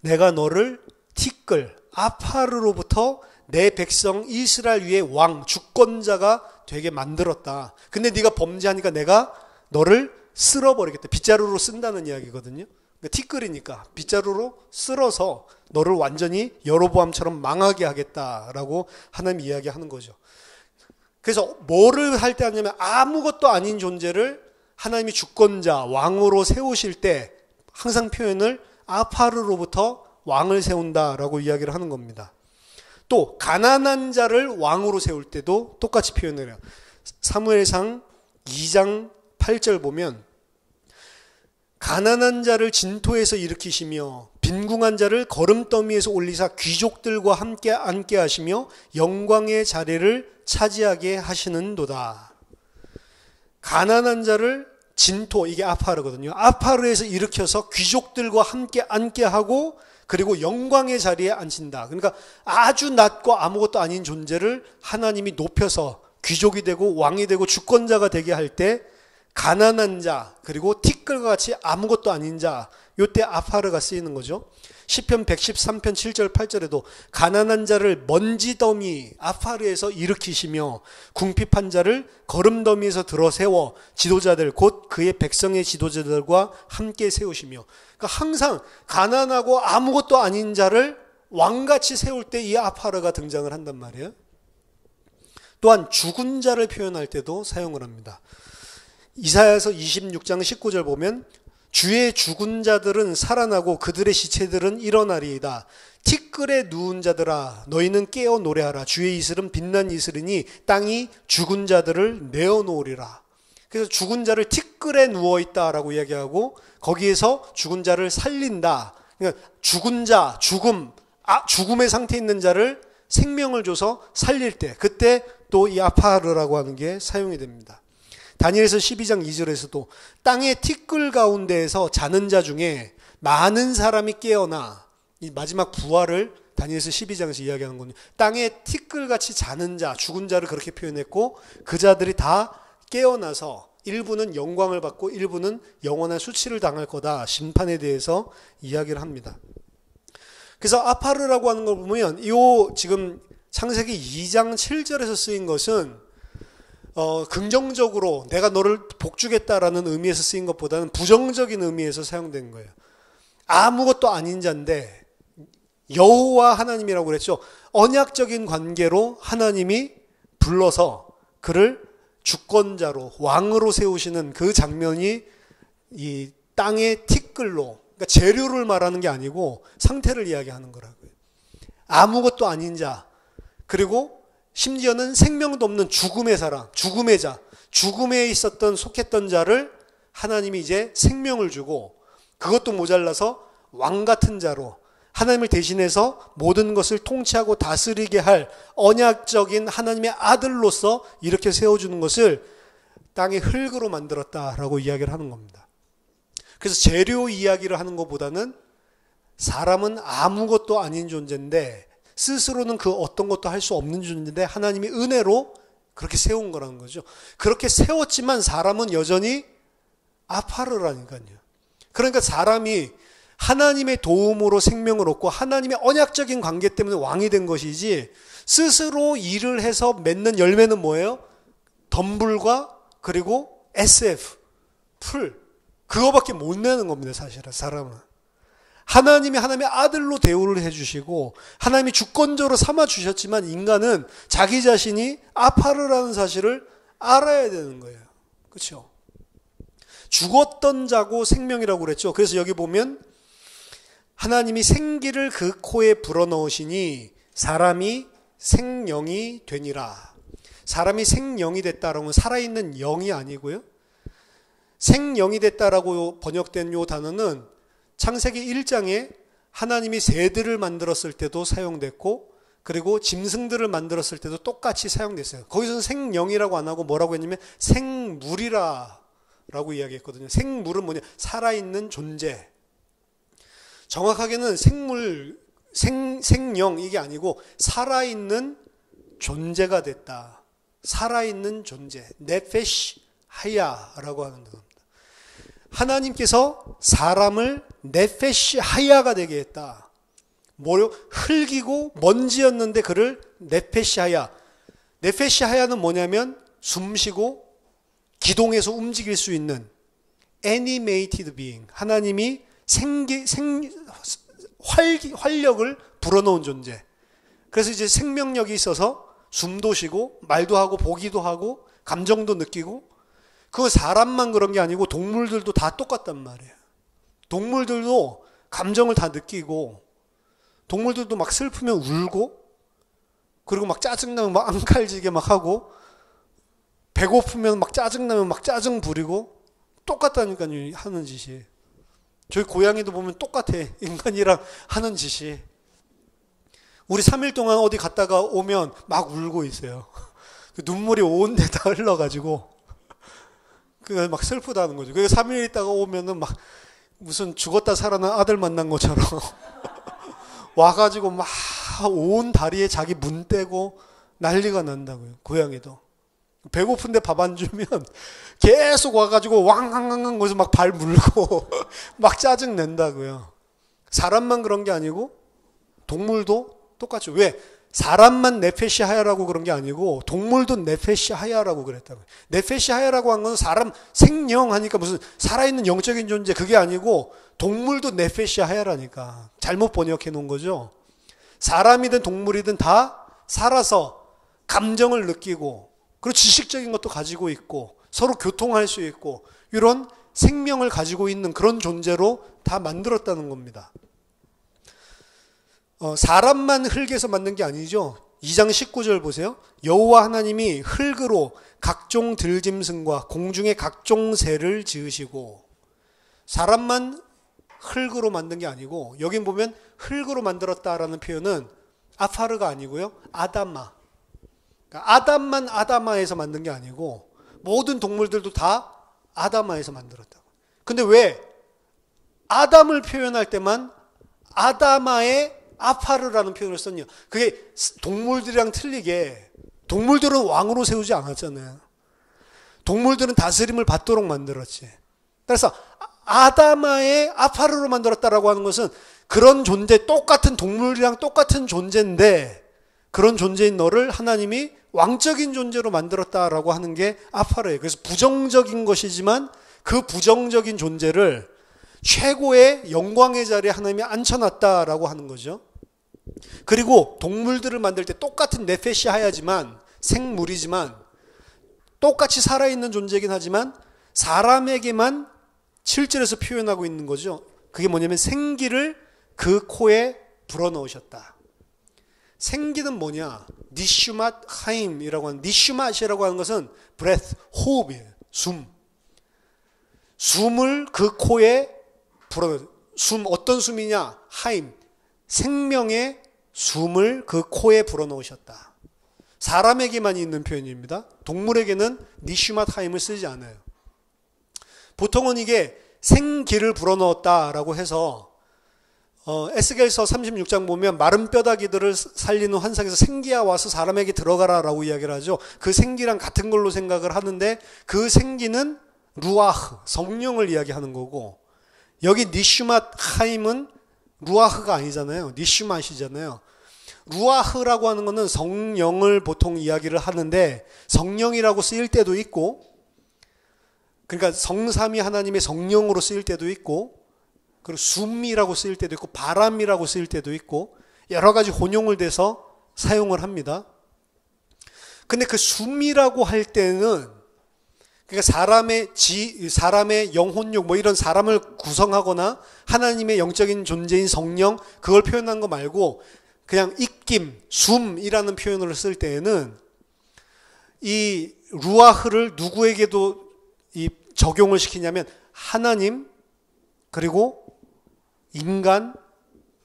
내가 너를 티끌 아파르로부터 내 백성 이스라엘 위에 왕 주권자가 되게 만들었다. 근데 네가 범죄하니까 내가 너를 쓸어버리겠다. 빗자루로 쓴다는 이야기거든요. 그러니까 티끌이니까 빗자루로 쓸어서 너를 완전히 여로보암처럼 망하게 하겠다라고 하나님 이야기하는 거죠. 그래서 뭐를 할 때 하냐면 아무것도 아닌 존재를 하나님이 주권자 왕으로 세우실 때 항상 표현을 아파르로부터 왕을 세운다라고 이야기를 하는 겁니다. 또 가난한 자를 왕으로 세울 때도 똑같이 표현을 해요. 사무엘상 2장 8절 보면 가난한 자를 진토에서 일으키시며 빈궁한 자를 거름더미에서 올리사 귀족들과 함께 앉게 하시며 영광의 자리를 차지하게 하시는도다. 가난한 자를 진토, 이게 아파르거든요. 아파르에서 일으켜서 귀족들과 함께 앉게 하고 그리고 영광의 자리에 앉힌다. 그러니까 아주 낮고 아무것도 아닌 존재를 하나님이 높여서 귀족이 되고 왕이 되고 주권자가 되게 할 때 가난한 자 그리고 티끌과 같이 아무것도 아닌 자 요때 아파르가 쓰이는 거죠. 시편 113편 7절 8절에도 가난한 자를 먼지더미 아파르에서 일으키시며 궁핍한 자를 거름더미에서 들어 세워 지도자들 곧 그의 백성의 지도자들과 함께 세우시며, 그러니까 항상 가난하고 아무것도 아닌 자를 왕같이 세울 때 이 아파르가 등장을 한단 말이에요. 또한 죽은 자를 표현할 때도 사용을 합니다. 이사야서 26장 19절 보면 주의 죽은 자들은 살아나고 그들의 시체들은 일어나리이다. 티끌에 누운 자들아 너희는 깨어 노래하라. 주의 이슬은 빛난 이슬이니 땅이 죽은 자들을 내어놓으리라. 그래서 죽은 자를 티끌에 누워있다라고 이야기하고 거기에서 죽은 자를 살린다. 그러니까 죽은 자, 죽음의 상태에 있는 자를 생명을 줘서 살릴 때 그때 또 이 아파르라고 하는 게 사용이 됩니다. 다니엘서 12장 2절에서도 땅의 티끌 가운데에서 자는 자 중에 많은 사람이 깨어나, 이 마지막 부활을 다니엘서 12장에서 이야기하는 거군요. 땅의 티끌같이 자는 자, 죽은 자를 그렇게 표현했고 그 자들이 다 깨어나서 일부는 영광을 받고 일부는 영원한 수치를 당할 거다. 심판에 대해서 이야기를 합니다. 그래서 아파르라고 하는 걸 보면 이 지금 창세기 2장 7절에서 쓰인 것은 긍정적으로 내가 너를 복주겠다라는 의미에서 쓰인 것보다는 부정적인 의미에서 사용된 거예요. 아무것도 아닌 자인데 여호와 하나님이라고 그랬죠. 언약적인 관계로 하나님이 불러서 그를 주권자로 왕으로 세우시는 그 장면이 이 땅의 티끌로, 그러니까 재료를 말하는 게 아니고 상태를 이야기하는 거라고요. 아무것도 아닌 자, 그리고 심지어는 생명도 없는 죽음의 사람, 죽음의 자, 죽음에 있었던 속했던 자를 하나님이 이제 생명을 주고 그것도 모자라서 왕 같은 자로 하나님을 대신해서 모든 것을 통치하고 다스리게 할 언약적인 하나님의 아들로서 이렇게 세워주는 것을 땅의 흙으로 만들었다라고 이야기를 하는 겁니다. 그래서 재료 이야기를 하는 것보다는 사람은 아무것도 아닌 존재인데 스스로는 그 어떤 것도 할 수 없는 존재인데 하나님이 은혜로 그렇게 세운 거라는 거죠. 그렇게 세웠지만 사람은 여전히 아파르라니까요. 그러니까 사람이 하나님의 도움으로 생명을 얻고 하나님의 언약적인 관계 때문에 왕이 된 것이지 스스로 일을 해서 맺는 열매는 뭐예요? 덤불과 그리고 SF, 풀, 그거밖에 못 내는 겁니다. 사실은 사람은. 하나님이 하나님의 아들로 대우를 해주시고 하나님이 주권자로 삼아주셨지만 인간은 자기 자신이 아파르라는 사실을 알아야 되는 거예요. 그렇죠? 죽었던 자고 생명이라고 그랬죠. 그래서 여기 보면 하나님이 생기를 그 코에 불어넣으시니 사람이 생명이 되니라. 사람이 생명이 됐다라는 건 살아있는 영이 아니고요. 생명이 됐다라고 번역된 요 단어는 창세기 1장에 하나님이 새들을 만들었을 때도 사용됐고 그리고 짐승들을 만들었을 때도 똑같이 사용됐어요. 거기서는 생명이라고 안 하고 뭐라고 했냐면 생물이라고 이야기했거든요. 생물은 뭐냐? 살아있는 존재. 정확하게는 생명 이게 아니고 살아있는 존재가 됐다. 살아있는 존재. 네페시 하야라고 하는 겁니다. 하나님께서 사람을 네페시 하야가 되게 했다. 뭐요? 흙이고 먼지였는데 그를 네페시 하야. 네페시 하야는 뭐냐면 숨쉬고 기동해서 움직일 수 있는 animated being. 하나님이 활력을 불어넣은 존재. 그래서 이제 생명력이 있어서 숨도 쉬고 말도 하고 보기도 하고 감정도 느끼고 그 사람만 그런 게 아니고 동물들도 다 똑같단 말이에요. 동물들도 감정을 다 느끼고 동물들도 막 슬프면 울고 그리고 막 짜증나면 막 앙칼지게 막 하고 배고프면 막 짜증나면 막 짜증 부리고 똑같다니까요. 하는 짓이. 저희 고양이도 보면 똑같아. 인간이랑 하는 짓이. 우리 3일 동안 어디 갔다가 오면 막 울고 있어요. 눈물이 온 데다 흘러가지고 그냥 막 슬프다는 거죠. 그래서 3일 있다가 오면은 막 무슨 죽었다 살아난 아들 만난 것처럼 와가지고 막 온 다리에 자기 문 떼고 난리가 난다고요. 고양이도. 배고픈데 밥 안 주면 계속 와가지고 왕왕왕왕 거기서 막 발 물고 막 짜증 낸다고요. 사람만 그런 게 아니고 동물도 똑같죠. 왜? 사람만 네페시 하야라고 그런 게 아니고 동물도 네페시 하야라고 그랬다고요. 네페시 하야라고 한 건 사람 생명 하니까 무슨 살아있는 영적인 존재 그게 아니고 동물도 네페시 하야라니까. 잘못 번역해 놓은 거죠. 사람이든 동물이든 다 살아서 감정을 느끼고 그리고 지식적인 것도 가지고 있고 서로 교통할 수 있고 이런 생명을 가지고 있는 그런 존재로 다 만들었다는 겁니다. 사람만 흙에서 만든 게 아니죠. 2장 19절 보세요. 여호와 하나님이 흙으로 각종 들짐승과 공중의 각종 새를 지으시고 사람만 흙으로 만든 게 아니고 여긴 보면 흙으로 만들었다라는 표현은 아파르가 아니고요. 아담마. 그러니까 아담만 아담마에서 만든 게 아니고 모든 동물들도 다 아담마에서 만들었다고. 근데 왜 아담을 표현할 때만 아담마의 아파르라는 표현을 썼냐? 그게 동물들이랑 틀리게 동물들은 왕으로 세우지 않았잖아요. 동물들은 다스림을 받도록 만들었지. 그래서 아담마의 아파르로 만들었다라고 하는 것은 그런 존재, 똑같은 동물이랑 똑같은 존재인데 그런 존재인 너를 하나님이 왕적인 존재로 만들었다라고 하는 게 아파르예요. 그래서 부정적인 것이지만 그 부정적인 존재를 최고의 영광의 자리에 하나님이 앉혀놨다라고 하는 거죠. 그리고 동물들을 만들 때 똑같은 네페시 하야지만 생물이지만 똑같이 살아있는 존재이긴 하지만 사람에게만 7절에서 표현하고 있는 거죠. 그게 뭐냐면 생기를 그 코에 불어넣으셨다. 생기는 뭐냐? 니슈맛 하임이라고 하는 니슈맛이라고 하는 것은 breath, 호흡이에요. 숨을 그 코에 숨 어떤 숨이냐? 하임. 생명의 숨을 그 코에 불어넣으셨다. 사람에게만 있는 표현입니다. 동물에게는 니슈맛 하임을 쓰지 않아요. 보통은 이게 생기를 불어넣었다라고 해서 에스겔서 36장 보면 마른 뼈다귀들을 살리는 환상에서 생기야 와서 사람에게 들어가라라고 이야기를 하죠. 그 생기랑 같은 걸로 생각을 하는데 그 생기는 루아흐, 성령을 이야기하는 거고 여기 니슈맛 하임은 루아흐가 아니잖아요. 니슈맛이잖아요. 루아흐라고 하는 것은 성령을 보통 이야기를 하는데 성령이라고 쓰일 때도 있고 그러니까 성삼위 하나님의 성령으로 쓰일 때도 있고 그리고 숨이라고 쓰일 때도 있고 바람이라고 쓰일 때도 있고 여러 가지 혼용을 돼서 사용을 합니다. 근데 그 숨이라고 할 때는 그러니까 사람의 영혼력 뭐 이런 사람을 구성하거나 하나님의 영적인 존재인 성령 그걸 표현한 거 말고 그냥 입김, 숨이라는 표현을 쓸 때에는 이 루아흐를 누구에게도 이 적용을 시키냐면 하나님 그리고 인간,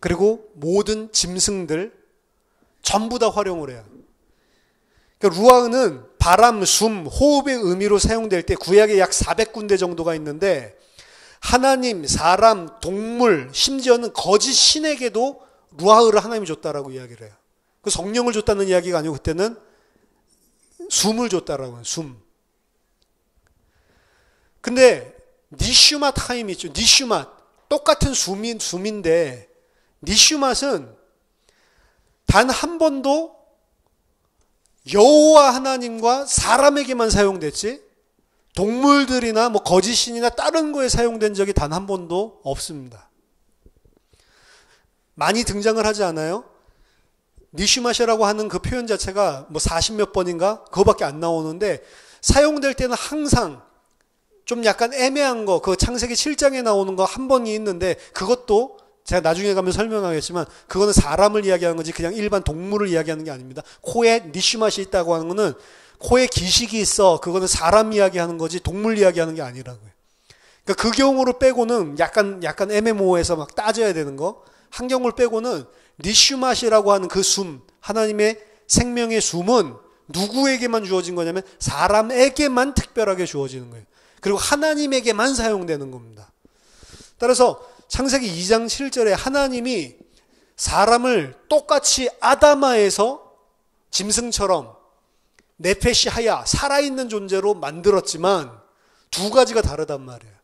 그리고 모든 짐승들 전부 다 활용을 해요. 그러니까 루아흐는 바람, 숨, 호흡의 의미로 사용될 때 구약에 약 400군데 정도가 있는데 하나님, 사람, 동물, 심지어는 거짓 신에게도 루아흐를 하나님이 줬다라고 이야기를 해요. 그 성령을 줬다는 이야기가 아니고 그때는 숨을 줬다라고 해요. 숨. 근데 니슈맛 하임 있죠. 니슈맛. 똑같은 숨인데 니슈맛은 단 한 번도 여호와 하나님과 사람에게만 사용됐지 동물들이나 뭐 거짓신이나 다른 거에 사용된 적이 단 한 번도 없습니다. 많이 등장을 하지 않아요? 니슈맛이라고 하는 그 표현 자체가 뭐 40몇 번인가? 그거밖에 안 나오는데 사용될 때는 항상 좀 약간 애매한 거, 그 창세기 7장에 나오는 거 한 번이 있는데 그것도 제가 나중에 가면 설명하겠지만 그거는 사람을 이야기하는 거지 그냥 일반 동물을 이야기하는 게 아닙니다. 코에 니슈맛이 있다고 하는 거는 코에 기식이 있어. 그거는 사람 이야기하는 거지 동물 이야기하는 게 아니라고요. 그러니까 그 경우를 빼고는 약간 애매모호해서 막 따져야 되는 거. 한 경우를 빼고는 니슈맛이라고 하는 그 숨, 하나님의 생명의 숨은 누구에게만 주어진 거냐면 사람에게만 특별하게 주어지는 거예요. 그리고 하나님에게만 사용되는 겁니다. 따라서 창세기 2장 7절에 하나님이 사람을 똑같이 아다마에서 짐승처럼 네페시 하야 살아있는 존재로 만들었지만 두 가지가 다르단 말이에요.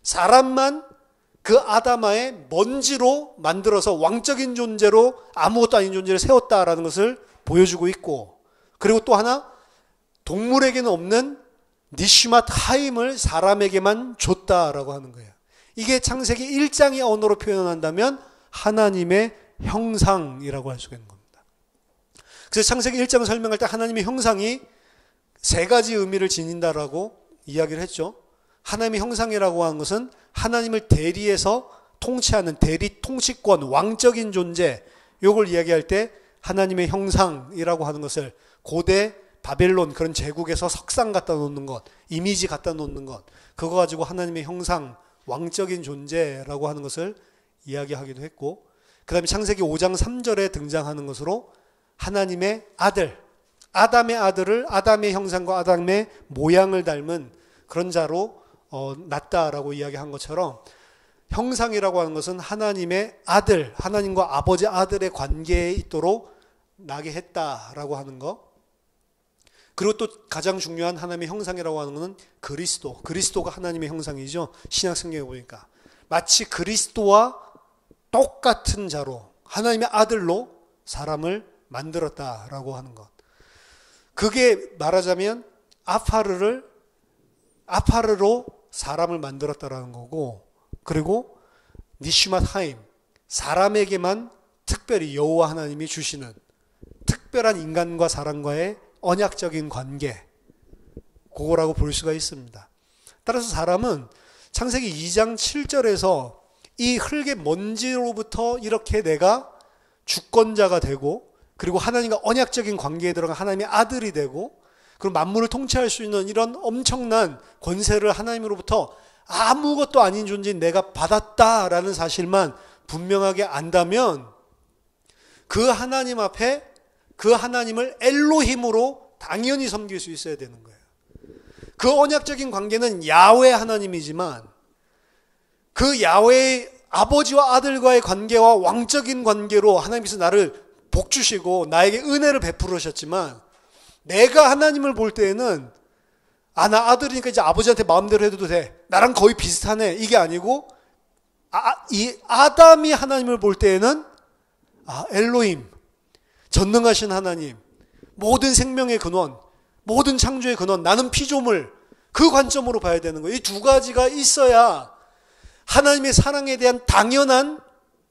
사람만 그 아다마의 먼지로 만들어서 왕적인 존재로 아무것도 아닌 존재를 세웠다라는 것을 보여주고 있고, 그리고 또 하나 동물에게는 없는 니슈맛 하임을 사람에게만 줬다라고 하는 거예요. 이게 창세기 1장의 언어로 표현한다면 하나님의 형상이라고 할 수가 있는 겁니다. 그래서 창세기 1장을 설명할 때 하나님의 형상이 세 가지 의미를 지닌다라고 이야기를 했죠. 하나님의 형상이라고 하는 것은 하나님을 대리해서 통치하는 대리 통치권, 왕적인 존재, 이걸 이야기할 때 하나님의 형상이라고 하는 것을 고대 바벨론 그런 제국에서 석상 갖다 놓는 것, 이미지 갖다 놓는 것, 그거 가지고 하나님의 형상, 왕적인 존재라고 하는 것을 이야기하기도 했고, 그 다음에 창세기 5장 3절에 등장하는 것으로 하나님의 아들, 아담의 아들을 아담의 형상과 아담의 모양을 닮은 그런 자로 낳았다라고 이야기한 것처럼 형상이라고 하는 것은 하나님의 아들, 하나님과 아버지 아들의 관계에 있도록 나게 했다라고 하는 것. 그리고 또 가장 중요한 하나님의 형상이라고 하는 것은 그리스도가 하나님의 형상이죠. 신약 성경에 보니까 마치 그리스도와 똑같은 자로 하나님의 아들로 사람을 만들었다라고 하는 것. 그게 말하자면 아파르로 사람을 만들었다라는 거고, 그리고 니슈맛 하임, 사람에게만 특별히 여호와 하나님이 주시는 특별한 인간과 사람과의 언약적인 관계, 그거라고 볼 수가 있습니다. 따라서 사람은 창세기 2장 7절에서 이 흙의 먼지로부터 이렇게 내가 주권자가 되고, 그리고 하나님과 언약적인 관계에 들어간 하나님의 아들이 되고, 그리고 만물을 통치할 수 있는 이런 엄청난 권세를 하나님으로부터 아무것도 아닌 존재인 내가 받았다라는 사실만 분명하게 안다면 그 하나님 앞에 그 하나님을 엘로힘으로 당연히 섬길 수 있어야 되는 거예요. 그 언약적인 관계는 야훼 하나님이지만 그 야훼의 아버지와 아들과의 관계와 왕적인 관계로 하나님께서 나를 복 주시고 나에게 은혜를 베풀으셨지만, 내가 하나님을 볼 때에는 나 아들이니까 이제 아버지한테 마음대로 해도 돼, 나랑 거의 비슷하네, 이게 아니고 이 아담이 하나님을 볼 때에는 엘로힘, 전능하신 하나님, 모든 생명의 근원, 모든 창조의 근원, 나는 피조물, 그 관점으로 봐야 되는 거예요. 이 두 가지가 있어야 하나님의 사랑에 대한 당연한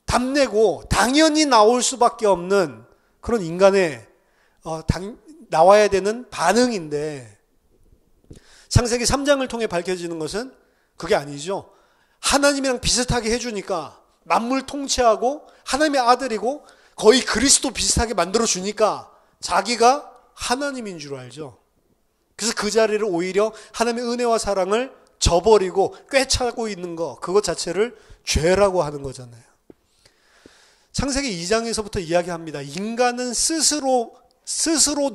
답례고 당연히 나올 수밖에 없는 그런 인간의 나와야 되는 반응인데, 창세기 3장을 통해 밝혀지는 것은 그게 아니죠. 하나님이랑 비슷하게 해주니까, 만물 통치하고 하나님의 아들이고 거의 그리스도 비슷하게 만들어주니까 자기가 하나님인 줄 알죠. 그래서 그 자리를 오히려 하나님의 은혜와 사랑을 저버리고 꿰차고 있는 거, 그것 자체를 죄라고 하는 거잖아요. 창세기 2장에서부터 이야기합니다. 인간은 스스로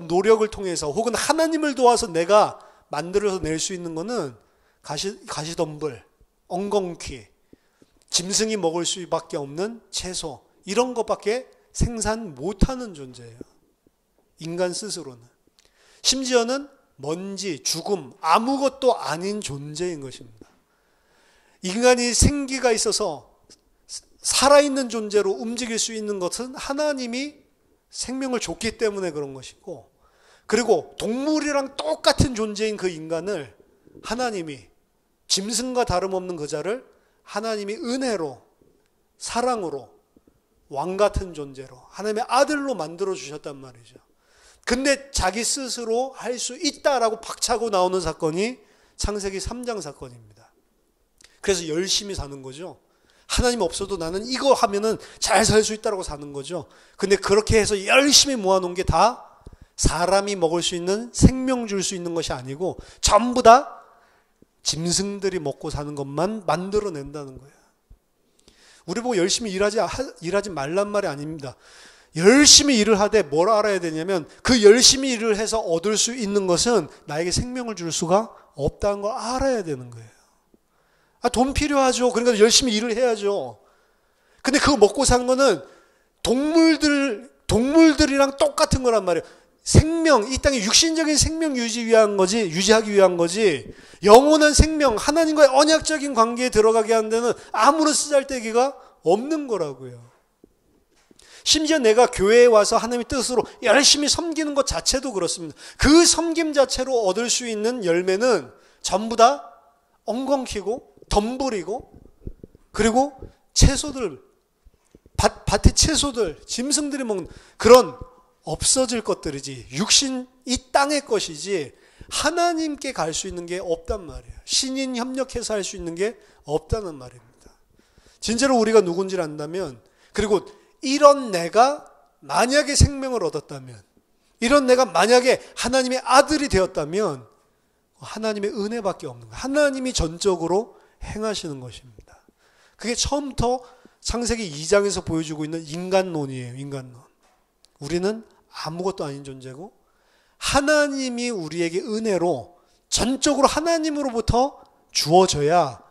노력을 통해서 혹은 하나님을 도와서 내가 만들어서 낼 수 있는 거는 가시덤불, 엉겅퀴, 짐승이 먹을 수밖에 없는 채소, 이런 것밖에 생산 못하는 존재예요. 인간 스스로는. 심지어는 먼지, 죽음, 아무것도 아닌 존재인 것입니다. 인간이 생기가 있어서 살아있는 존재로 움직일 수 있는 것은 하나님이 생명을 줬기 때문에 그런 것이고, 그리고 동물이랑 똑같은 존재인 그 인간을 하나님이, 짐승과 다름없는 그 자를 하나님이 은혜로, 사랑으로, 왕 같은 존재로, 하나님의 아들로 만들어 주셨단 말이죠. 근데 자기 스스로 할 수 있다라고 박차고 나오는 사건이 창세기 3장 사건입니다. 그래서 열심히 사는 거죠. 하나님 없어도 나는 이거 하면은 잘 살 수 있다라고 사는 거죠. 근데 그렇게 해서 열심히 모아놓은 게 다 사람이 먹을 수 있는, 생명 줄 수 있는 것이 아니고 전부 다 짐승들이 먹고 사는 것만 만들어낸다는 거예요. 우리 보고 열심히 일하지 말란 말이 아닙니다. 열심히 일을 하되 뭘 알아야 되냐면, 그 열심히 일을 해서 얻을 수 있는 것은 나에게 생명을 줄 수가 없다는 걸 알아야 되는 거예요. 돈 필요하죠. 그러니까 열심히 일을 해야죠. 근데 그거 먹고 사는 거는 동물들이랑 똑같은 거란 말이에요. 생명, 이 땅에 육신적인 생명 유지하기 위한 거지, 영원한 생명, 하나님과의 언약적인 관계에 들어가게 하는 데는 아무런 쓰잘데기가 없는 거라고요. 심지어 내가 교회에 와서 하나님의 뜻으로 열심히 섬기는 것 자체도 그렇습니다. 그 섬김 자체로 얻을 수 있는 열매는 전부 다 엉겅퀴고 덤불이고, 그리고 채소들, 밭의 채소들, 짐승들이 먹는 그런 없어질 것들이지, 육신, 이 땅의 것이지 하나님께 갈 수 있는 게 없단 말이에요. 신인 협력해서 할 수 있는 게 없다는 말입니다. 진짜로 우리가 누군지를 안다면, 그리고 이런 내가 만약에 생명을 얻었다면, 이런 내가 만약에 하나님의 아들이 되었다면 하나님의 은혜밖에 없는 거예요. 하나님이 전적으로 행하시는 것입니다. 그게 처음부터 창세기 2장에서 보여주고 있는 인간론이에요. 인간론. 우리는 아무것도 아닌 존재고, 하나님이 우리에게 은혜로 전적으로 하나님으로부터 주어져야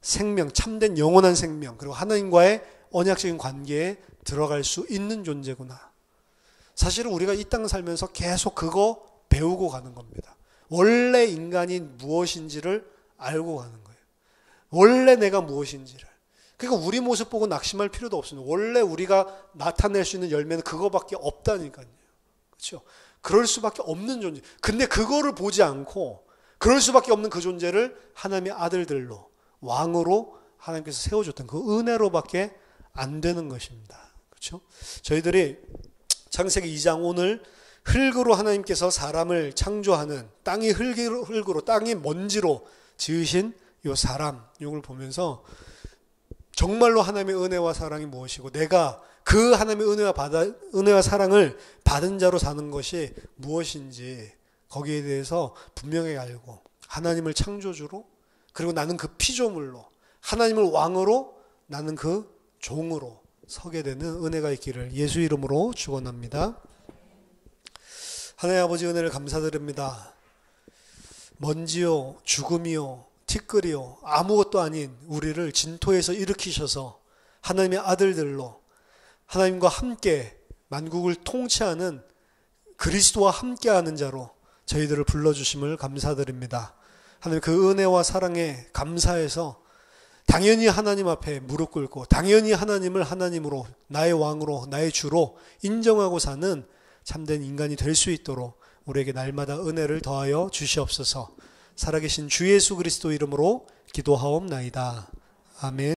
생명, 참된 영원한 생명, 그리고 하나님과의 언약적인 관계에 들어갈 수 있는 존재구나. 사실은 우리가 이 땅 살면서 계속 그거 배우고 가는 겁니다. 원래 인간이 무엇인지를 알고 가는 거예요. 원래 내가 무엇인지를. 그러니까 우리 모습 보고 낙심할 필요도 없습니다. 원래 우리가 나타낼 수 있는 열매는 그거밖에 없다니까요. 그렇죠? 그럴 수밖에 없는 존재. 근데 그거를 보지 않고 그럴 수밖에 없는 그 존재를 하나님의 아들들로, 왕으로 하나님께서 세워줬던 그 은혜로밖에 안 되는 것입니다. 그렇죠? 저희들이 창세기 2장 오늘 흙으로 하나님께서 사람을 창조하는, 땅이 흙으로 땅이 먼지로 지으신 이 사람, 이걸 보면서 정말로 하나님의 은혜와 사랑이 무엇이고, 내가 그 하나님의 은혜와 사랑을 받은 자로 사는 것이 무엇인지, 거기에 대해서 분명히 알고, 하나님을 창조주로, 그리고 나는 그 피조물로, 하나님을 왕으로, 나는 그 종으로 서게 되는 은혜가 있기를 예수 이름으로 축원합니다. 하나님 아버지, 은혜를 감사드립니다. 먼지요, 죽음이요, 티끌이요, 아무것도 아닌 우리를 진토에서 일으키셔서 하나님의 아들들로, 하나님과 함께 만국을 통치하는, 그리스도와 함께하는 자로 저희들을 불러주심을 감사드립니다. 하나님, 그 은혜와 사랑에 감사해서 당연히 하나님 앞에 무릎 꿇고, 당연히 하나님을 하나님으로, 나의 왕으로, 나의 주로 인정하고 사는 참된 인간이 될 수 있도록 우리에게 날마다 은혜를 더하여 주시옵소서. 살아계신 주 예수 그리스도 이름으로 기도하옵나이다. 아멘.